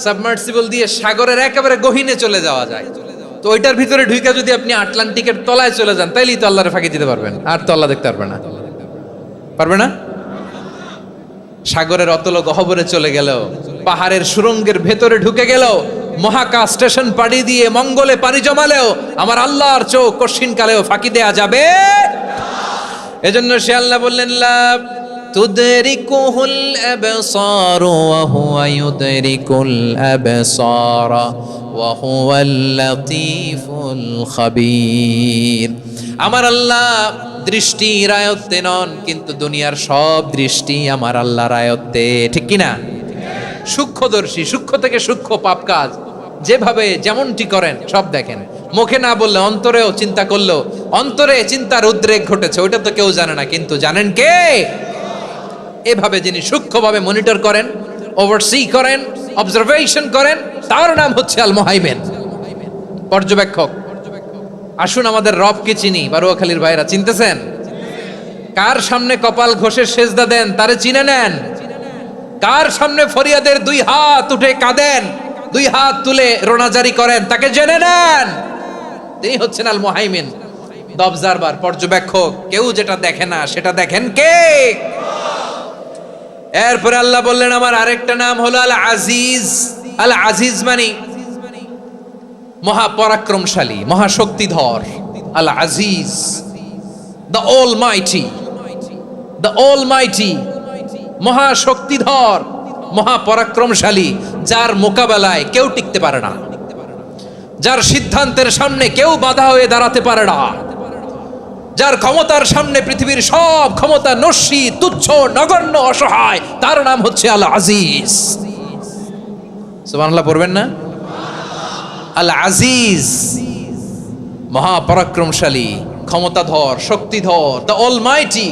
সাবমার্সিবল দিয়ে সাগরের একেবারে গহীনে চলে যাওয়া যায়। তো ওইটার ভিতরে ঢুইকা যদি আপনি আটলান্টিকের তলায় চলে যান, তাইলেই তো আল্লাহরে ফাঁকি দিতে পারবেন, আর তো আল্লাহ দেখতে পারবে না। পারবে না? সাগরের অতল গহ্বরে চলে গেলেও, পাহাড়ের সুরঙ্গের ভেতরে ঢুকে গেলেও, মহাকাশ স্টেশন পাড়ি দিয়ে মঙ্গলে পাড়ি জমালেও আমার আল্লাহর চোখ কঠিন কালেও ফাঁকি দেয়া যাবে। এজন্য সে আল্লাহ বললেন, লা তুদরিকুহুল আবসার ওয়া হুয়া ইউদরিকুল আবসার ওয়া হুয়াল লাতীফুল খাবীর। আমার আল্লাহ দৃষ্টির আয়ত্তে নন, কিন্তু দুনিয়ার সব দৃষ্টি আমার আল্লাহর আয়ত্তে, ঠিক কিনা? সূক্ষ্মদর্শী, সূক্ষ্ম থেকে সূক্ষ্ম পাপ কাজ যেভাবে যেমনটি করেন সব দেখেন। মুখে না বললে অন্তরেও চিন্তা করলেও অন্তরে চিন্তার উদ্রেক ঘটেছে, ওইটা তো কেউ জানে না, কিন্তু জানেন কে? এভাবে যিনি সূক্ষ্মভাবে মনিটর করেন, ওভারসি করেন, অবজারভেশন করেন, তার নাম হচ্ছে আল মুহাইমিন, পর্যবেক্ষক। আসুন আমাদের রবকে চিনি। বারুয়াখালীর ভাইরা চিনতেছেন? কার সামনে কপাল ঘষে সেজদা দেন তারে চিনে নেন। কার সামনে ফরিয়াদের দুই হাত উঠে কাঁদেন, দুই হাত তুলে রোনাজারি করেন, তাকে জেনে নেন। তিনি হচ্ছেন আল মুহাইমিন, দ্য অবজারভার, পর্যবেক্ষক। কেউ যেটা দেখে না সেটা দেখেন কে? এরপরে আল্লাহ বললেন আমার আরেকটা নাম হলো আল আজিজ। আল আজিজ মানে মহাপরাক্রমশালী, মহাশক্তিধর। আল আজিজ, দ্য অলমাইটি, দ্য অলমাইটি, মহাশক্তিধর, মহাপরাক্রমশালী, যার মোকাবেলায় কেউ টিকতে পারে না, যার সিদ্ধান্তের সামনে কেউ বাধা হয়ে দাঁড়াতে পারে না, যার ক্ষমতার সামনে পৃথিবীর সব ক্ষমতা নস্যি, তুচ্ছ, নগণ্য, অসহায়, তার নাম হচ্ছে আল আজিজ। সুবহানাল্লাহ পড়বেন না? আল আজিজ, মহাপরাক্রমশালী, ক্ষমতাধর, শক্তিধর, দ্য অলমাইটি,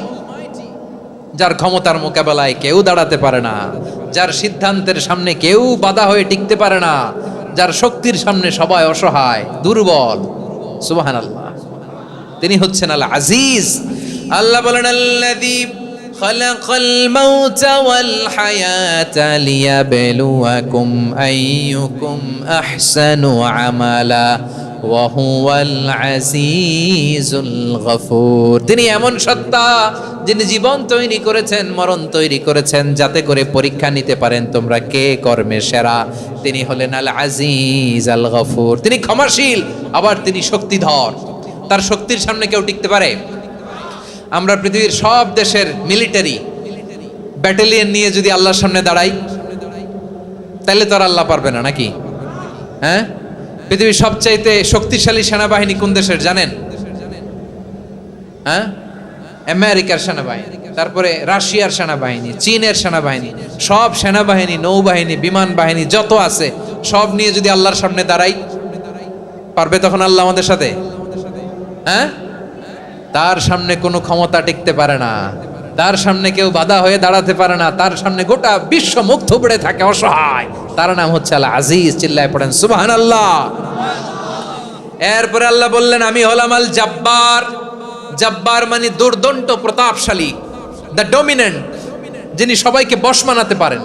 যার ক্ষমতার মোকাবেলায় কেউ দাঁড়াতে পারে না, যার সিদ্ধান্তের সামনে কেউ বাধা হয়ে টিকতে পারে না, যার শক্তির সামনে সবাই অসহায়, দুর্বল। সুবহানাল্লাহ, তিনি হচ্ছেন আল আজিজ। আল্লাহ বলেন আল্লাযী খালাকাল মাউতা ওয়াল হায়াতা লিয়াবলুয়াকুম আইয়ুকুম আহসানু আমালা ওয়া হুয়াল আজিজুল গফুর। তিনি এমন সত্তা যিনি জীবন তৈরি করেছেন, মরণ তৈরি করেছেন, যাতে করে পরীক্ষা নিতে পারেন তোমরা কে কর্মে সেরা। তিনি হলেন আল আজিজ আল গফুর। তিনি ক্ষমাশীল, আবার তিনি শক্তিধর। তার শক্তির সামনে কেউ টিকতে পারে? আমরা পৃথিবীর সব দেশের মিলিটারি ব্যাটালিয়ন নিয়ে যদি আল্লাহর সামনে দাঁড়াই, তাহলে তো আর আল্লাহ পারবে না, নাকি? হ্যাঁ, পৃথিবীর সবচাইতে শক্তিশালী সেনাবাহিনী কোন দেশের জানেন? হ্যাঁ, আমেরিকার সেনাবাহিনী, তারপরে রাশিয়ার সেনাবাহিনী, চীনের সেনাবাহিনী, সব সেনাবাহিনী, নৌবাহিনী, বিমান বাহিনী যত আছে সব নিয়ে যদি আল্লাহর সামনে দাঁড়াই, পারবে তখন আল্লাহ আমাদের সাথে? হ্যাঁ, তার সামনে কোনো ক্ষমতা টিকতে পারে না, তার সামনে কেউ বাধা হয়ে দাঁড়াতে পারে না, তার সামনে গোটা বিশ্ব মুখ থুবড়ে থাকে, অসহায়। তার নাম হচ্ছে আল আজিজ। চিল্লায় পড়েন সুবহানাল্লাহ। এরপরে আল্লাহ বললেন আমি হলাম আল জব্বার। জব্বার মানে দুর্দণ্ড, প্রতাপশালী, দ্য ডমিনেন্ট, যিনি সবাইকে বশ মানাতে পারেন,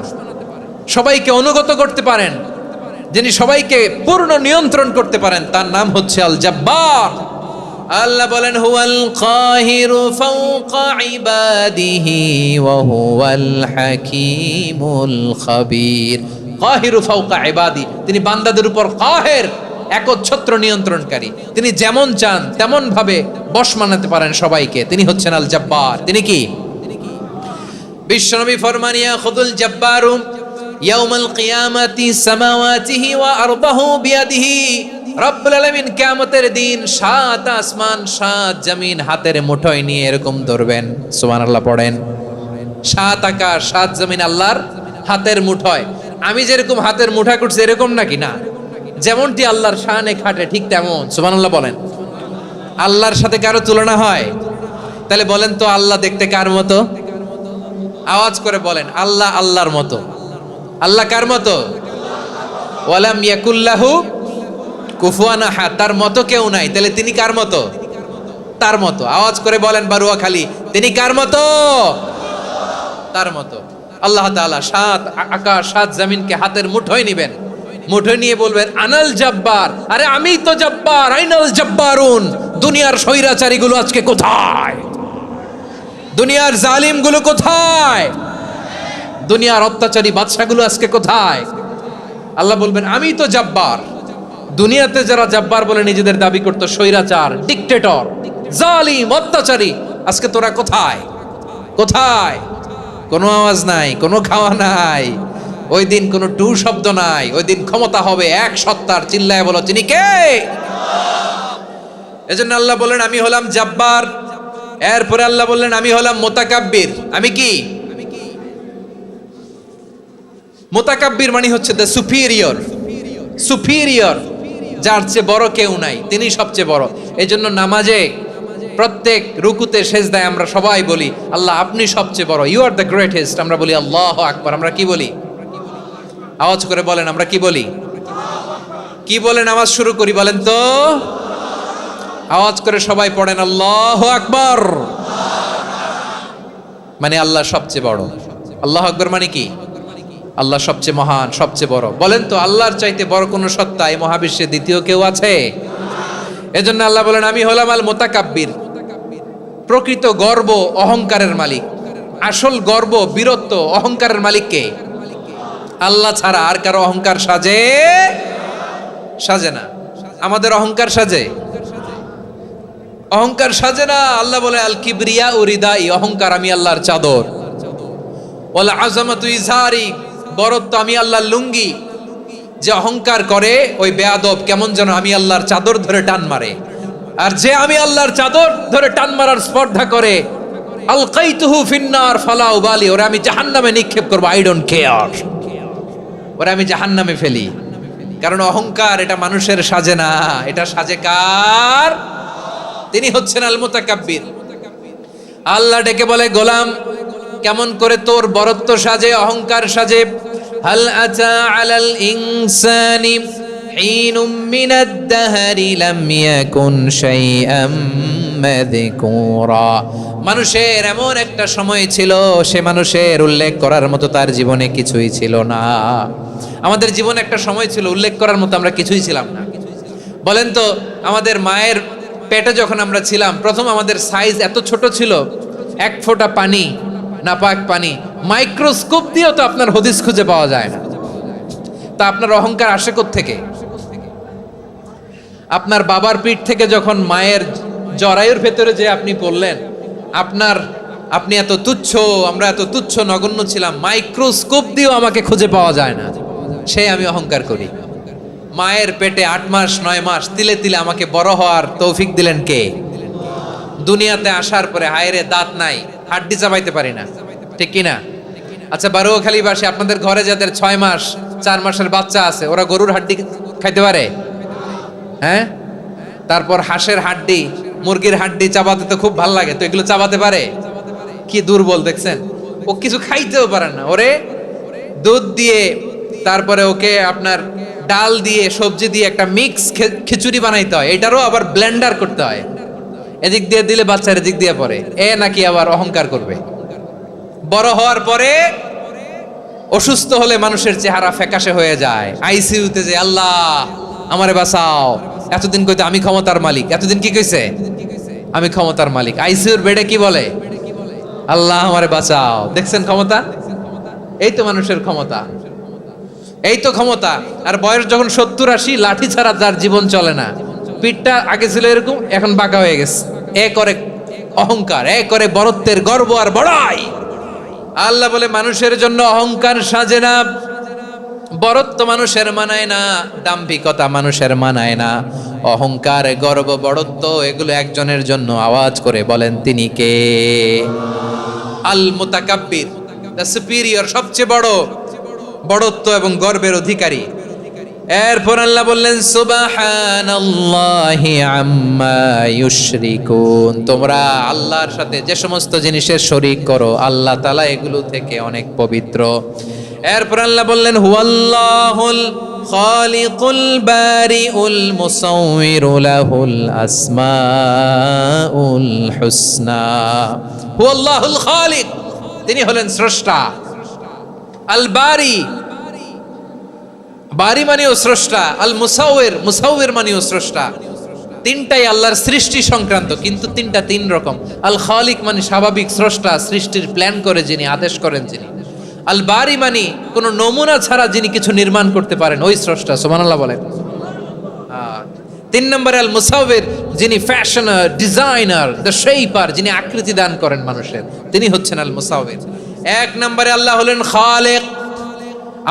সবাইকে অনুগত করতে পারেন, যিনি সবাইকে পূর্ণ নিয়ন্ত্রণ করতে পারেন, তার নাম হচ্ছে আল জব্বার। আল্লাহ বলেন হুয়াল কাহিরু ফাওকা ইবাদিহি ওয়া হুয়াল হাকীমুল খাবীর। কাহিরু ফাওকা ইবাদি, তিনি বান্দাদের উপর কাহের, একচ্ছত্র নিয়ন্ত্রণকারী। তিনি যেমন চান তেমন ভাবে বশ মানাতে পারেন সবাইকে। তিনি হচ্ছেন আল জব্বার। তিনি কি? বিশ্বনবী ফরমান ইয়াখুদুল জব্বারু ইয়াউমাল কিয়ামাতি সামাওয়াতিহি ওয়া আরদাহু বিয়াদিহি। রব্বুল আলামিন কিয়ামতের দিন 7 আসমান 7 জমিন হাতের মুঠোয় নিয়ে এরকম ধরবেন। সুবহানাল্লাহ পড়েন। 7 আকাশ 7 জমিন আল্লাহর হাতের মুঠোয়। আমি যেরকম হাতের মুঠা করছি এরকম নাকি? না, যেমনটি আল্লাহর শানে খাটে ঠিক তেমন। সুবহানাল্লাহ বলেন। আল্লাহর সাথে কারো তুলনা হয়? তাহলে বলেন তো আল্লাহ দেখতে কার মতো? আওয়াজ করে বলেন, আল্লাহ আল্লাহর মতো। আল্লাহ কার মতো? ওয়ালাম ইয়াকুল্লাহু কুফুয়ান আহাদ, তার মতো কেউ নাই। তাহলে তিনি কার মতো? তার মতো। আওয়াজ করে বলেন বারুয়াখালী, তিনি কার মতো? তার মতো। আল্লাহ তাআলা সাত আকাশ সাত জমিনকে হাতের মুঠোয় নিবেন, মুঠোয় নিয়ে বলবেন আনাল জব্বার, আরে আমি তো জব্বার, আইনাল জব্বারুন, দুনিয়ার স্বৈরাচারীগুলো আজকে কোথায়, দুনিয়ার জালিমগুলো কোথায়, দুনিয়ার অত্যাচারী বাদশাগুলো আজকে কোথায়? আল্লাহ বলবেন আমি তো জব্বার। দুনিয়াতে যারা জব্বার বলে নিজেদের দাবি করতো, স্বৈরাচার, ডিক্টেটর, জালিম, অত্যাচারী, আজকে তোরা কোথায়? কোথায়? কোনো আওয়াজ নাই, কোনো খাওয়া নাই, ওই দিন কোনো টু শব্দ নাই, ওই দিন ক্ষমতা হবে এক সত্তার। চিল্লায় বলো তিনি কে? এজন্য আল্লাহ বললেন আমি হলাম জব্বার। এরপরে আল্লাহ বললেন আমি হলাম মুতাকাব্বির। আমি কি? মুতাকাব্বির মানে হচ্ছে দ্য সুপিরিয়র, সুপিরিয়র, যার চেয়ে বড় কেউ নাই, তিনি সবচেয়ে বড়। এই জন্য নামাজে প্রত্যেক রুকুতে সেজদায় আমরা সবাই বলি আল্লাহ আপনি সবচেয়ে বড়, ইউ আর দ্য গ্রেটেস্ট। আমরা বলি আল্লাহু আকবার। আমরা কি বলি? আওয়াজ করে বলেন, আমরা কি বলি? কি বলে নামাজ শুরু করি বলেন তো? আওয়াজ করে সবাই পড়েন আল্লাহু আকবার। মানে আল্লাহ সবচেয়ে বড়। আল্লাহু আকবার মানে কি? আল্লাহ সবচেয়ে মহান, সবচেয়ে বড়। বলেন তো আল্লাহর চাইতে বড় কোন সত্তা এই মহাবিশ্বে দ্বিতীয় কেউ আছে? এজন্য আল্লাহ বলেন আমি হলাম আল মুতাকাব্বির। প্রকৃত গর্ব অহংকারের মালিক, আসল গর্ব, বীরত্ব, অহংকারের মালিক কে? আল্লাহ ছাড়া আর কারো অহংকার সাজে? সাজে না। আমাদের অহংকার সাজে? অহংকার সাজে না। আল্লাহ বলে আল কিবরিয়া উরিদাই, অহংকার আমি আল্লাহর চাদর। ওয়াল আযামাতু ইজারি, বরত্ব আমি আল্লাহর লুঙ্গি। যে অহংকার করে ওই বেয়াদব কেমন যেন আমি আল্লাহর চাদর ধরে টান মারে, আর যে আমি আল্লাহর চাদর ধরে টান মারার স্পর্ধা করে আলকাইতুহু ফিন্নার ফালা উবালি, ওরে আমি জাহান্নামে নিক্ষেপ করব, আই ডোন্ট কেয়ার, ওরে আমি জাহান্নামে ফেলি। কারণ অহংকার এটা মানুষের সাজে না, এটা সাজে কার? তিনি হচ্ছেন আল মুতাকাব্বির। আল্লাহ ডেকে বলে গোলাম কেমন করে তোর বরত্ব সাজে, অহংকার সাজে? হাল আতা আলাল ইনসানি হিনুম মিনাদ দাহরি লাম ইয়াকুন শাইআম মাযকুরা, মানুষের এমন একটা সময় ছিল সে মানুষের উল্লেখ করার মতো তার জীবনে কিছুই ছিল না। আমাদের জীবনে একটা সময় ছিল উল্লেখ করার মতো আমরা কিছুই ছিলাম না। বলেন তো আমাদের মায়ের পেটে যখন আমরা ছিলাম প্রথম আমাদের সাইজ এত ছোট ছিল, এক ফোঁটা পানি, নাপাক পানি, মাইক্রোস্কোপ দিয়েও তো আপনার হদিস খুঁজে পাওয়া যায় না। তা আপনার অহংকার আসে কোত্থেকে? আপনার বাবার পিঠ থেকে যখন মায়ের জরায়ুর ভেতরে যে আপনি পড়লেন, আপনি এত তুচ্ছ, আমরা এত তুচ্ছ নগণ্য ছিলাম, মাইক্রোস্কোপ দিয়েও আমাকে খুঁজে পাওয়া যায় না, সে আমি অহংকার করি। মায়ের পেটে 8 মাস 9 মাস তিলে তিলে আমাকে বড় হওয়ার তৌফিক দিলেন কে? দুনিয়াতে আসার পরে হায়রে দাঁত নাই, হাড্ডি চাবাইতে পারি না, ঠিক কিনা? আচ্ছা বারোখালীবাসী আপনাদের ঘরে যাদের 6 মাস 4 মাসের বাচ্চা আছে, ওরা গরুর হাড্ডি খাইতে পারে? হ্যাঁ। তারপর হাঁসের হাড্ডি, মুরগির হাড্ডি চাবাতে তো খুব ভাল লাগে, তো এগুলো চাবাতে পারে? কি দুর্বল দেখছেন, ও কিছু খাইতেও পারে না। ওরে দুধ দিয়ে, তারপরে ওকে আপনার ডাল দিয়ে, সবজি দিয়ে একটা মিক্স খিচুড়ি বানাইতে হয়, এটারও আবার ব্লেন্ডার করতে হয়, এদিক দিয়ে দিলে বাচ্চার এদিক দিয়ে পড়ে। এ নাকি আবার অহংকার করবে। বড় হওয়ার পরে অসুস্থ হলে মানুষের চেহারা ফ্যাকাশে হয়ে যায়, আইসিইউতে যে আল্লাহ আমারে বাঁচাও, এতদিন কইতে আমি ক্ষমতার মালিক, এতদিন কি কইছে? আমি ক্ষমতার মালিক। আইসিইউর বেডে কি বলে? আল্লাহ আমারে বাঁচাও। দেখছেন ক্ষমতা? এই তো মানুষের ক্ষমতা, এই তো ক্ষমতা। আর বয়স যখন 70-80, লাঠি ছাড়া তার জীবন চলে না। পিঠটা আগে ছিল এরকম, এখন বাঁকা হয়ে গেছে। এ করে অহংকার, এ করে বরত্বের গর্ব আর বড়াই। আল্লাহ বলে মানুষের জন্য অহংকার সাজে না, বরত্ব মানুষের মানায় না, দাম্ভিকতা মানুষের মানায় না, অহংকার, গর্ব, বড়ত্ব এগুলো একজনের জন্য। আওয়াজ করে বলেন তিনি কে? আল মুতাকাব্বির, দ্য সুপিরিয়র, সবচেয়ে বড়, বড়ত্ব এবং গর্বের অধিকারী। এরপর আল্লাহ বললেন সুবহানাল্লাহি আম্মা ইউশরিকুন, তোমরা আল্লাহর সাথে যে সমস্ত জিনিসের শরীক করো আল্লাহ তাআলা এগুলো থেকে অনেক পবিত্র। এরপর আল্লাহ বললেন হুয়াল্লাহুল খালিকুল বারিউল মুসাউবিরু লাহুল আসমাউল হুসনা। হুয়াল্লাহুল খালিক, তিনি হলেন স্রষ্টা। আল বারি, বারি মানেও স্রষ্টা, আল মুসাউয়ের, মুসাউয়ের মানেও স্রষ্টা। তিনটাই আল্লাহর সৃষ্টি সংক্রান্ত, কিন্তু তিনটা তিন রকম। আল খালিক মানে স্বাভাবিক স্রষ্টা, সৃষ্টির প্ল্যান করে যিনি, আদেশ করেন যিনি। আল বারি মানে কোনো নমুনা ছাড়া যিনি কিছু নির্মাণ করতে পারেন, ওই স্রষ্টা। সুবহানাল্লাহ বলেন। তিন নম্বরে আল মুসাউয়ের, যিনি ফ্যাশনার, ডিজাইনার, দ্য শেপার, যিনি আকৃতি দান করেন মানুষের, তিনি হচ্ছেন আল মুসাউয়ের। এক নম্বরে আল্লাহ হলেন খালেক,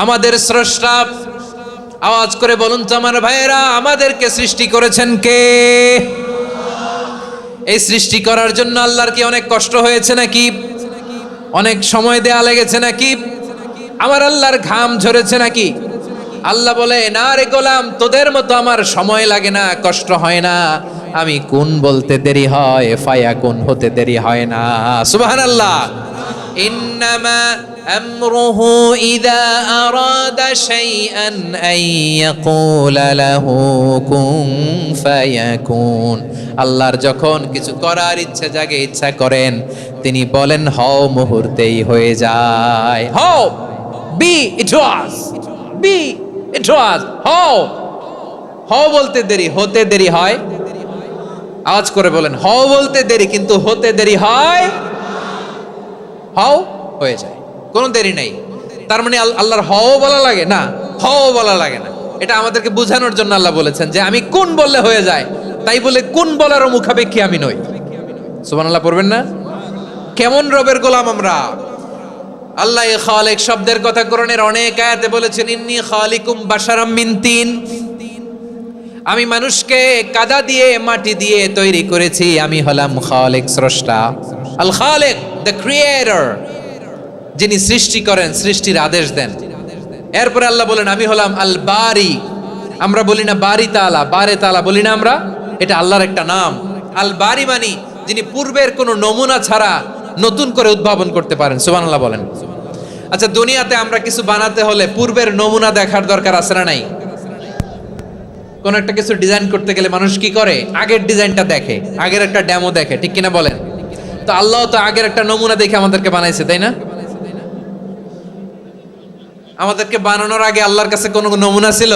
আমাদের স্রষ্টা। আওয়াজ করে বলুন তো আমার ভাইয়েরা, আমাদেরকে সৃষ্টি করেছেন কে? এই সৃষ্টি করার জন্য আল্লাহর কি অনেক কষ্ট হয়েছে নাকি? অনেক সময় দেয়া লেগেছে নাকি? আমার আল্লাহর ঘাম ঝরেছে নাকি? আল্লাহ বলে, না রে গোলাম, তোদের মতো আমার সময় লাগে না, কষ্ট হয় না। আমি কোন বলতে দেরি হয়, ফায়াকুন হতে দেরি হয় না। সুবহানাল্লাহ। ইন্নামা আমরুহু ইযা আরাদা শাইআন আন ইয়াকুলা লাহু কুন ফায়াকুন। আল্লাহর যখন কিছু করার ইচ্ছা জাগে, ইচ্ছা করেন, তিনি বলেন হও, মুহূর্তেই হয়ে যায়। হও, বি ইট ওয়াজ, বি ইট ওয়াজ। হও, হও বলতে দেরি, হতে দেরি হয়। আওয়াজ করে বলেন, হও বলতে দেরি, কিন্তু হতে দেরি হয়। হও হয়ে যায়, কোনো দেরি নাই। তার মানে আল্লাহর হও বলা লাগে না, হও বলা লাগে না। এটা আমাদেরকে বোঝানোর জন্য আল্লাহ বলেছেন যে আমি কোন বললে হয়ে যায়, তাই বলে কোন বলারও মুখাপেক্ষী আমি নই। সুবহানাল্লাহ পড়বেন না? কেমন রবের গোলাম আমরা! আল্লাহ খালিক শব্দের কথা কোরআনের অনেক আয়াতে বলেছেন, ইন্নী খালিকুম বাশারাম মিন তিন। আমি মানুষকে কাদা দিয়ে, মাটি দিয়ে তৈরি করেছি। আমি হলাম খালিক, স্রষ্টা। আল খালিক, দ্য ক্রিয়েটর, যিনি সৃষ্টি করেন, সৃষ্টির আদেশ দেন। এরপরে আল্লাহ বলেন আমি হলাম আল বারি। আমরা বলি না বারি তাআলা, বারে তাআলা বলি না আমরা, এটা আল্লাহর একটা নাম। আল বারি মানে যিনি পূর্বের কোনো নমুনা ছাড়া নতুন করে উদ্ভাবন করতে পারেন। সুবহানাল্লাহ বলেন। আচ্ছা, দুনিয়াতে আমরা কিছু বানাতে হলে পূর্বের নমুনা দেখার দরকার আছে না নাই? কোন একটা কিছু ডিজাইন করতে গেলে মানুষ কি করে? আগের ডিজাইনটা দেখে, আগের একটা ডেমো দেখে, ঠিক কিনা বলেন? তো আল্লাহ তো আগের একটা নমুনা দেখে আমাদেরকে বানাইছে, তাই না? আমাদেরকে বানানোর আগে আল্লাহর কাছে কোনো নমুনা ছিল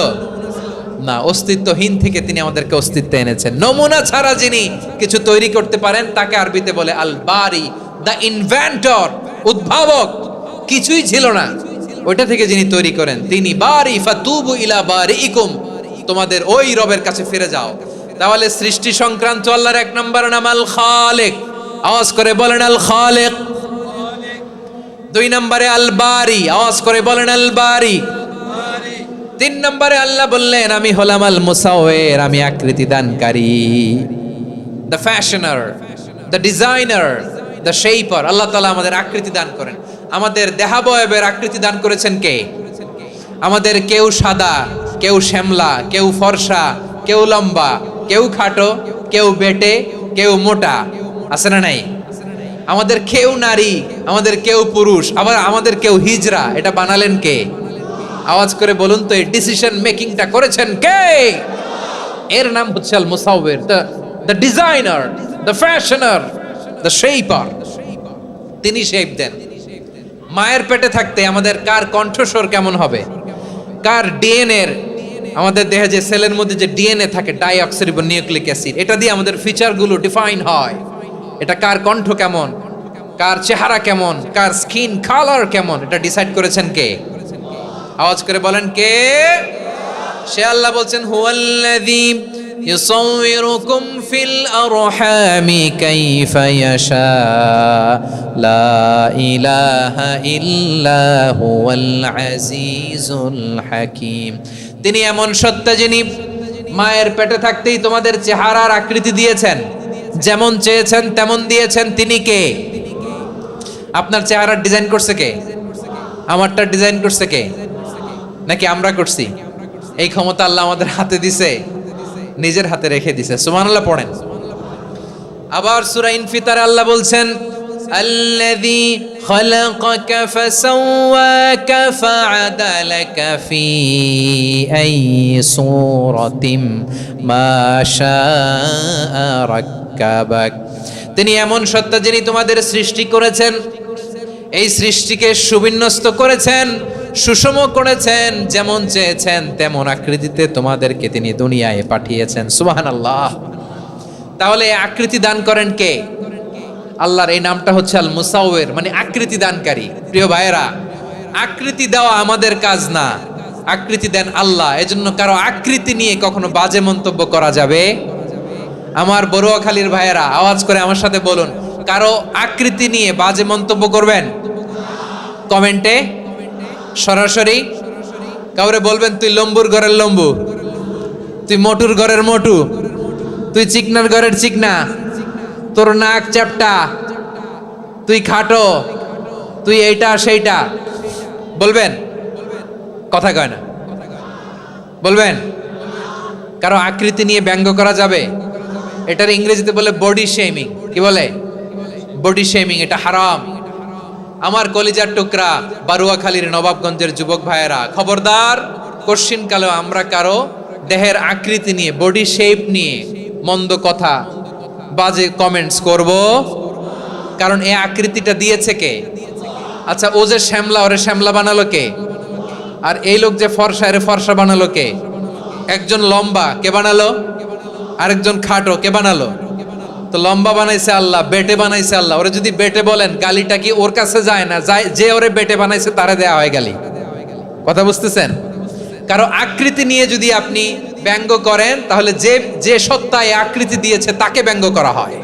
না। অস্তিত্বহীন থেকে তিনি আমাদেরকে অস্তিত্বে এনেছেন। নমুনা ছাড়া যিনি কিছু তৈরি করতে পারেন তাকে আরবিতে বলে আল বারি, দ্য ইনভেন্টর, উদ্ভাবক। কিছুই ছিল না, ওইটা থেকে যিনি তৈরি করেন তিনি বারি। ফাতুবু ইলা বারিইকুম, তোমাদের ওই রবের কাছে ফিরে যাও। তাহলে সৃষ্টি সংক্রান্ত আল্লাহর এক নম্বর নাম আল খালিক। আওয়াজ করে বলেন আল খালিক। দুই নম্বরে আল বারি। আওয়াজ করে বলেন আল বারি। তিন নম্বরে আল্লাহ বললেন আমি হলাম আল মুসাওয়ির, আমি আকৃতি দানকারী, the fashioner, the designer, the shaper. আল্লাহ তাআলা আমাদের আকৃতি দান করেন। আমাদের দেহাবয়বের আকৃতি দান করেছেন কে? আমাদের কেউ সাদা, কেউ শ্যামলা, কেউ ফর্সা, কেউ লম্বা, কেউ খাটো, কেউ বেটে, কেউ মোটা, আছে না নাই? আমাদের কেউ নারী, আমাদের কেউ পুরুষ, আবার আমাদের কেউ হিজড়া। এটা বানালেন কে? আওয়াজ করে বলুন তো, এই ডিসিশন মেকিংটা করেছেন কে? এর নাম হচ্ছে আল মুসাওয়ির, the designer, the fashioner, the shaper. তিনি শেপ দেন। মায়ের পেটে থাকতে আমাদের কার কণ্ঠস্বর কেমন হবে, কার ডিএনএ, আমাদের দেহে যে সেলের মধ্যে যে ডিএনএ থাকে, ডাইঅক্সিরিবোনিউক্লিক অ্যাসিড, এটা দিয়ে আমাদের ফিচারগুলো ডিফাইন হয়। এটা কার কণ্ঠ কেমন, কার চেহারা কেমন, কার স্কিন কালার কেমন, এটা ডিসাইড করেছেন কে? আওয়াজ করে বলেন কে? সে আল্লাহ বলছেন হুয়াল্লাযী ইউসাউয়িরুকুম ফিল আরহামি কাইফা ইয়াশা লা ইলাহা ইল্লা হুয়াল আজিজুল হাকীম। তিনি এমন সত্তা যিনি মায়ের পেটে থাকতেই তোমাদের চেহারার আকৃতি দিয়েছেন, যেমন চেয়েছেন তেমন দিয়েছেন। তিনি কে? আপনার চেহারার ডিজাইন করছে কে? আমারটা ডিজাইন করছে কে? নাকি আমরা করছি? এই ক্ষমতা আল্লাহ আমাদের হাতে দিছে, নিজের হাতে রেখে দিছে। সুবহানাল্লাহ পড়েন। আবার সূরা ইনফিতারে আল্লাহ বলছেন আল্লাযী খালাকাকা ফাসাওয়াকা ফাআদালাকা ফি আইয়ি সূরাতিন মা শাআ রাক্কাবাক। তিনি এমন সত্তা যিনি তোমাদের সৃষ্টি করেছেন, এই সৃষ্টিকে সুবিন্যস্ত করেছেন সুষম করেছেন, যেমন চেয়েছেন তেমন আকৃতিতে তোমাদেরকে তিনি দুনিয়ায় পাঠিয়েছেন। সুবহানাল্লাহ। তাহলে এই আকৃতি দান করেন কে? আল্লাহর এই নামটা হচ্ছে আল মুসাউয়ের, মানে আকৃতি দানকারী। প্রিয় ভাইয়েরা, আকৃতি দেওয়া আমাদের কাজ না, আকৃতি দেন আল্লাহ। এজন্য কারো আকৃতি নিয়ে কখনো বাজে মন্তব্য করা যাবে? আমার বড়ুয়াখালীর ভাইয়েরা আওয়াজ করে আমার সাথে বলুন, কারো আকৃতি নিয়ে বাজে মন্তব্য করবেন? কমেন্টে সরাসরি কাউরে বলবেন তুই লম্বুর ঘরের লম্বু, তুই মোটুর ঘরের মোটু, তুই চিকনার ঘরের চিকনা, তোর নাক চ্যাপটা, তুই খাটো, তুই এইটা সেইটা বলবেন? কথা কয় না, বলবেন? কারো আকৃতি নিয়ে ব্যঙ্গ করা যাবে? এটার ইংরেজিতে বলে বডি শেমিং। কি বলে? Body shaming. এটা হারাম। আমার কলিজার টুকরা বারুয়াখালীর নবাবগঞ্জের যুবক ভাইয়েরা, খবরদার, কোশ্চিনকালেও আমরা কারো দেহের আকৃতি নিয়ে, বডি শেপ নিয়ে মন্দ কথা, বাজে কমেন্টস করব? কারণ এই আকৃতিটা দিয়েছে কে? আচ্ছা, ও যে শ্যামলা, ওরে শ্যামলা বানালো কে? আর এই লোক যে ফর্সা, এরে ফর্সা বানালো কে? একজন লম্বা, কে বানালো? আরেকজন খাটো, কে বানালো? তো লম্বা বানাইছে আল্লাহ, বেটে বানাইছে আল্লাহ। ওরে যদি বেটে বলেন, গালিটা কি ওর কাছে যায় না? যায়। যে ওরে বেটে বানাইছে তারে দেয়া হয় গালি। কথা বুঝতেছেন? কারো আকৃতি নিয়ে যদি আপনি ব্যঙ্গ করেন, তাহলে যে যে সত্তা এই আকৃতি দিয়েছে তাকে ব্যঙ্গ করা হয়।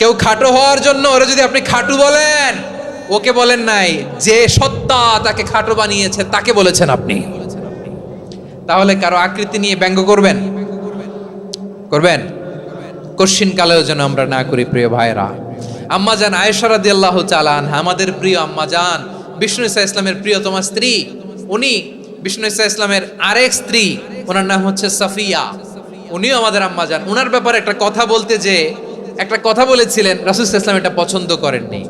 কেউ খাটো হওয়ার জন্য ওরে যদি আপনি খাটু বলেন, ওকে বলেন নাই, যে সত্তা তাকে খাটো বানিয়েছে তাকে বলেছেন আপনি। তাহলে কারো আকৃতি নিয়ে ব্যঙ্গ করবেন? করবেন? কোশ্চিন কালেও যেন আমরা না করি। প্রিয় ভাইরা, আম্মাজান আয়েশা রাদিয়াল্লাহু তাআলা আনহা, আমাদের প্রিয় আম্মাজান, বিষ্ণু ইসা ইসলামের প্রিয়তমা স্ত্রী, উনি বিষ্ণু ইসা ইসলামের আরেক স্ত্রী, ওনার নাম হচ্ছে সাফিয়া, উনিও আমাদের আম্মাজান। ওনার ব্যাপারে একটা কথা বলতে যে একটা কথা বলেছিলেন, রাসূল সাল্লাল্লাহু আলাইহি ওয়াসাল্লাম এটা পছন্দ করেননি।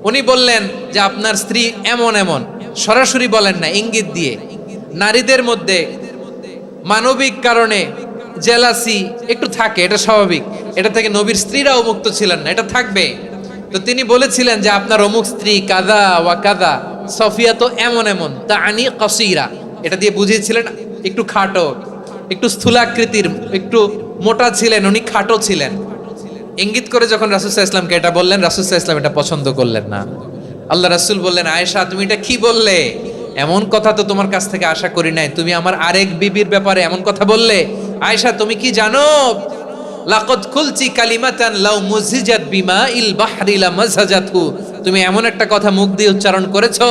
উনি বললেন যে আপনার স্ত্রী এমন এমন, সরাসরি বলেন না, ইঙ্গিত দিয়ে। নারীদের মধ্যে মানবিক কারণে জেলাসি একটু থাকে, এটা স্বাভাবিক। এটা থেকে নবীর স্ত্রীরাও মুক্ত ছিলেন না, এটা থাকবে। তো তিনি বলেছিলেন যে আপনার অমুক স্ত্রী কাদা ওয়া কাদা, সফিয়া তো এমন এমন, তা আনি কসিরা, এটা দিয়ে বুঝিয়েছিলেন একটু খাটো, একটু স্থূলাকৃতির, একটু মোটা ছিলেন, উনি খাটো ছিলেন। ইঙ্গিত করে যখন রাসূল সাল্লাল্লাহু আলাইহি ওয়াসাল্লামকে এটা বললেন, রাসূল সাল্লাল্লাহু আলাইহি ওয়াসাল্লাম এটা পছন্দ করলেন না। আল্লাহ রাসূল বললেন, আয়েশা তুমি এটা কি বললে? এমন কথা তো তোমার কাছ থেকে আশা করি নাই। তুমি আমার আরেক বিবির ব্যাপারে এমন কথা বললে। আয়েশা, তুমি কি জানো, লাকাদ কুলতি কালিমাতান লাউ মুজিজাত বিমাইল বাহরি লামাজাজাতহু, তুমি এমন একটা কথা মুখ দিয়ে উচ্চারণ করেছো,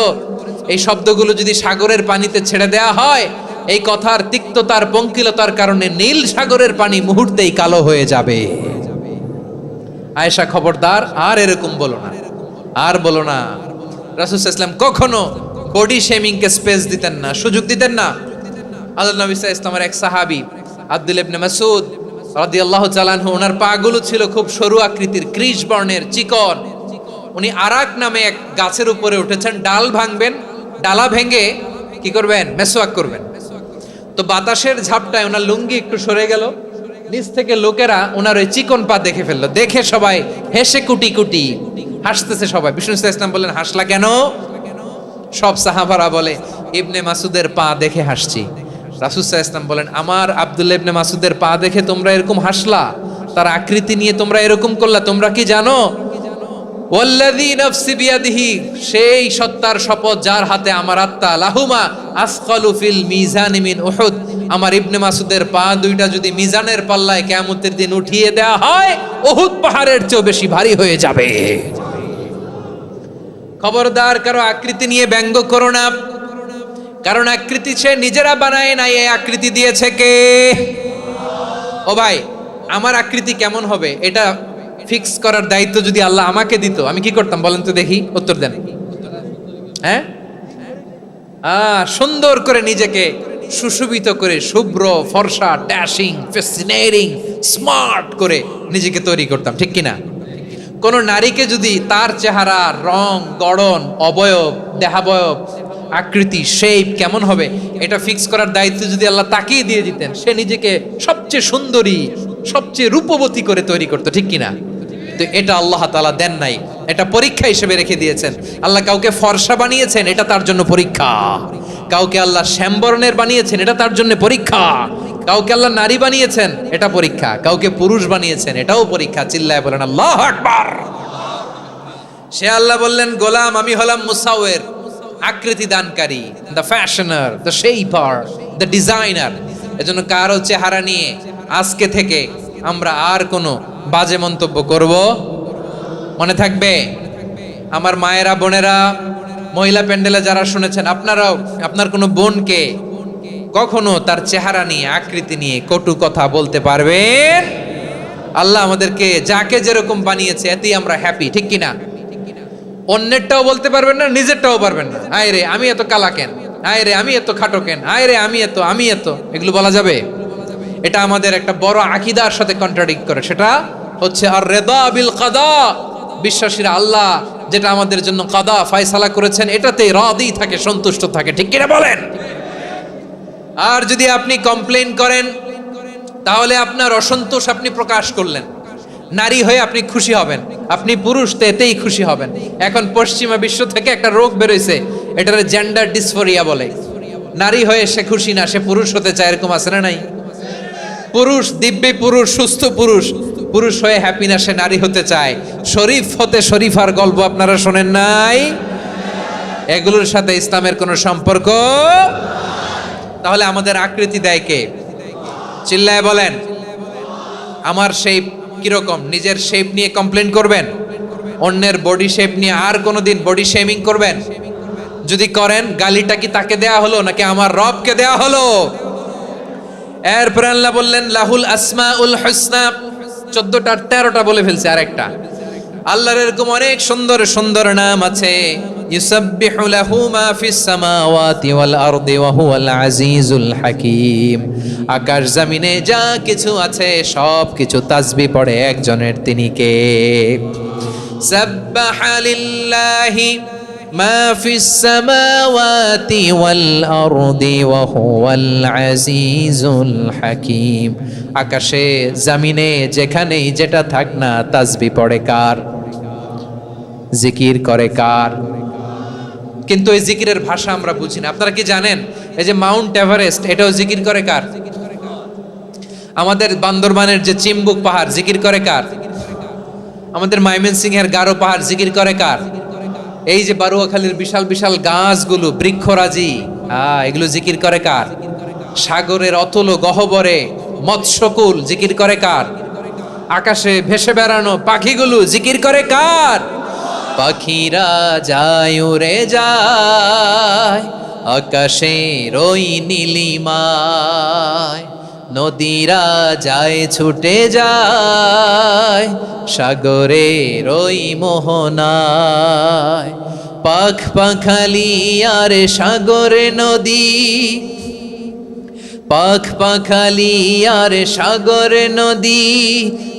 এই শব্দগুলো যদি সাগরের পানিতে ছেড়ে দেয়া হয়, এই কথার তিক্ততার, পঙ্কিলতার কারণে নীল সাগরের পানি মুহূর্তেই কালো হয়ে যাবে। আয়েশা, খবরদার, আর এরকম বলো না, আর বলো না। রাসূল সাল্লাল্লাহু আলাইহি ওয়াসাল্লাম কখনো বডি শেমিং কে স্পেস দিতেন না, সুযোগ দিতেন না। আল্লাহ নবী সাল্লাল্লাহু আলাইহি ওয়াসাল্লামের এক সাহাবী আব্দুল্লাহ ইবনে মাসউদ রাদিয়াল্লাহু তাআলা আনহু, ওনার পাগুলো ছিল খুব সরু আকৃতির, কৃশ বর্ণের, চিকন। উনি আরাক নামে এক গাছের উপরে উঠেছেন, ডাল ভাঙবেন, ডালা ভেঙে কি করবেন? মেসওয়াক করবেন। তো বাতাসের ঝাপটায় ওনার লুঙ্গি একটু সরে গেল, নিচ থেকে লোকেরা ওনার ওই চিকন পা দেখে ফেললো। দেখে সবাই হেসে কুটি কুটি হাসতেছে সবাই। বিষ্ণু সাল্লাল্লাহু আলাইহি ওয়াসাল্লাম বললেন, হাসলা কেন? সব সাহাবারা বলে, ইবনে মাসুদের পা দেখে হাসছি। রাসূল সাল্লাল্লাহু আলাইহি ওয়াসাল্লাম বলেন, আমার আব্দুল্লাহ ইবনে মাসুদের পা দেখে তোমরা এরকম হাসলা, তার আকৃতি নিয়ে তোমরা এরকম করলা, তোমরা কি জানো? ওয়াল্লাযী নাফসি বিয়াদিহি, সেই সত্তার শপথ যার হাতে আমার আত্মা, লাহুমা আসকালু ফিল মিজান মিন উহুদ, আমার ইবনে মাসুদের পা দুইটা যদি মিজানের পাল্লায় কিয়ামতের দিন উঠিয়ে দেয়া হয়, উহুদ পাহাড়ের চেয়েও বেশি ভারী হয়ে যাবে। খবরদার, কারো আকৃতি নিয়ে ব্যঙ্গ করো না, কারণ আকৃতি সে নিজেরা বানায় নাই, এই আকৃতি দিয়েছে কে? ও ভাই, আমার আকৃতি কেমন হবে এটা ফিক্স করার দায়িত্ব যদি আল্লাহ আমাকে দিত, আমি কি করতাম বলেন তো দেখি, উত্তর দেন। হ্যাঁ, সুন্দর করে নিজেকে সুশোভিত করে, শুভ্র, ফর্সা, ড্যাশিং, ফ্যাসিনেটিং, স্মার্ট করে নিজেকে তৈরি করতাম, ঠিক কিনা? কোন নারীকে যদি তার চেহারা, রং, গড়ন, অবয়ব, দেহাবয়ব, আকৃতি, শেপ কেমন হবে এটা ফিক্স করার দায়িত্ব যদি আল্লাহ তাকেই দিয়ে দিতেন, সে নিজেকে সবচেয়ে সুন্দরী, সবচেয়ে রূপবতী করে তৈরি করতো, ঠিক কিনা? তো এটা আল্লাহ তাআলা দেন নাই। এটা পরীক্ষা হিসেবে রেখে দিয়েছেন। আল্লাহ কাউকে ফর্সা বানিয়েছেন, এটা তার জন্য পরীক্ষা। কাউকে আল্লাহ শ্যামবর্ণের বানিয়েছেন, এটা তার জন্য পরীক্ষা। কাউকে আল্লাহ নারী বানিয়েছেন, এটা পরীক্ষা। কাউকে পুরুষ বানিয়েছেন, এটাও পরীক্ষা। চিল্লায় বলেন আল্লাহু আকবার। সে আল্লাহ বললেন, গোলাম আমি হলাম মুসাওয়ির, আকৃতি দানকারী, the fashioner, the shaper, the designer. এজন্য কারো চেহারা নিয়ে আজকে থেকে আমরা আর কোনো বাজে মন্তব্য করব মনে থাকবে। আমার মায়েরা, বোনেরা, মহিলা প্যান্ডেলে যারা শুনেছেন, আপনারাও আপনার কোনো বোনকে কখনো তার চেহারা নিয়ে, আকৃতি নিয়ে কটু কথা বলতে পারবেন? আল্লাহ আমাদেরকে যাকে যেরকম বানিয়েছে এতেই আমরা হ্যাপি, ঠিক কিনা? অন্যেরটাও বলতে পারবেন না, নিজেরটাও পারবেন না। আয় রে আমি এত কালা কেন, আয় রে আমি এত খাটো কেন, আয় রে আমি এত, এগুলো বলা যাবে? এটা আমাদের একটা বড় আকীদার সাথে কন্ট্রাডিক্ট করে। সেটা হচ্ছে আর রিদা বিল কাদা। বিশ্বাসীরা আল্লাহ যেটা আমাদের জন্য কাদা ফয়সালা করেছেন এটাতেই রাদি থাকে, সন্তুষ্ট থাকে, ঠিক কিনা বলেন? আর যদি আপনি কমপ্লেইন করেন তাহলে আপনার অসন্তোষ আপনি প্রকাশ করলেন। নারী হয়ে আপনি খুশি হবেন, আপনি পুরুষ তো এতেই খুশি হবেন। এখন পশ্চিমা বিশ্ব থেকে একটা রোগ বেরোইছে, এটারে জেন্ডার ডিসফোরিয়া বলে। নারী হয়ে সে খুশি না, সে পুরুষ হতে চায়, এরকম আছে না নাই? পুরুষ, দিব্যি পুরুষ, সুস্থ পুরুষ, পুরুষ হয়ে হ্যাপি না, সে নারী হতে চায়। শরীফ হতে শরীফার গল্প আপনারা শোনেন নাই? এগুলোর সাথে ইসলামের কোনো সম্পর্ক। তাহলে আমাদের আকৃতি দেয় কে? চিল্লায় বলেন। আমার শেপ কিরকম, নিজের শেপ নিয়ে কমপ্লেন করবেন? অন্যের বডি শেপ নিয়ে আর কোনোদিন বডি শেমিং করবেন? যদি করেন, গালিটা কি তাকে দেয়া হলো নাকি আমার রবকে দেয়া হলো? এরপর আল্লাহ বললেন লাহুল আসমাউল হুসনা। 14টা 13টা বলে ফেলছে, আরেকটা। আল্লাহর এরকম অনেক সুন্দর সুন্দর নাম আছে। ইউসাব্বিহু লাহু মা ফিস সামাওয়াতি ওয়াল আরদি ওয়া হুয়াল আজিজুল হাকীম। আকাশ জমিনে যা কিছু আছে সব কিছু তাসবিহ পড়ে একজনের, তিনি কে? সাব্বাহা লিল্লাহি মা ফিস সামাওয়াতি ওয়াল আরদি ওয়া হুয়াল আজিজুল হাকীম। আকাশে জমিনে যেখানেই যেটা থাক না, তাসবিহ পড়ে কার? জিকির করে কার? কিন্তু এই জিকিরের ভাষা আমরা বুঝি না। আপনারা কি জানেন এই যে মাউন্ট এভারেস্ট, এটাও জিকির করে কার? আমাদের বান্দরবানের যে চিম্বুক পাহাড়, জিকির করে কার? আমাদের ময়মনসিংহের গারো পাহাড়, জিকির করে কার? এই যে বারুয়াখালীর বিশাল বিশাল গাছগুলো, বৃক্ষরাজি, এগুলো জিকির করে কার? সাগরের অতল গহ্বরে মৎস্যকুল, জিকির করে কার? আকাশে ভেসে বেড়ানো পাখিগুলো, জিকির করে কার? পাখিরা যায় উড়ে যায় আকাশের ওই নীলিমায়, নদীরা যায় ছুটে যায় সাগরের ওই মোহনায়। পাখ পাখালি আর সাগরে নদী, পাখ পাখালি আর সাগরে নদী,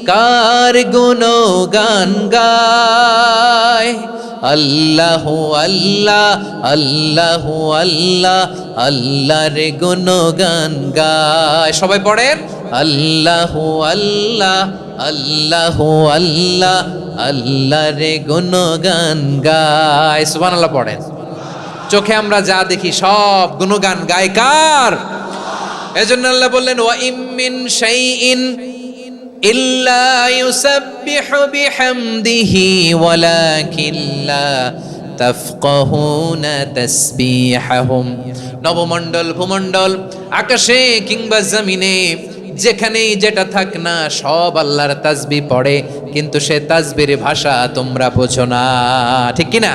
কার গুণগান গায়। আল্লাহ আল্লাহ আল্লাহ আল্লাহ আল্লাহর গুণগান গায়। সবাই পড়েন আল্লাহ আল্লাহ আল্লাহ আল্লাহ আল্লাহর গুণগান গায়। সুবহানাল্লাহ পড়েন। চোখে আমরা যা দেখি সব গুণগান গায় কার? এজন্য আল্লাহ বললেন ওয়া ইম মিন শাইইন ইল্লা ইউসাব্বিহু বিহামদিহি ওয়ালাকিন লা তাফকাহুনা তাসবিহাহুম। নবমণ্ডল, ভূমণ্ডল, আকাশে কিংবা জমিনে যেখানেই যেটা থাক না সব আল্লাহর তাসবিহ পড়ে, কিন্তু সে তাসবিহর ভাষা তোমরা বোঝো না, ঠিক কিনা?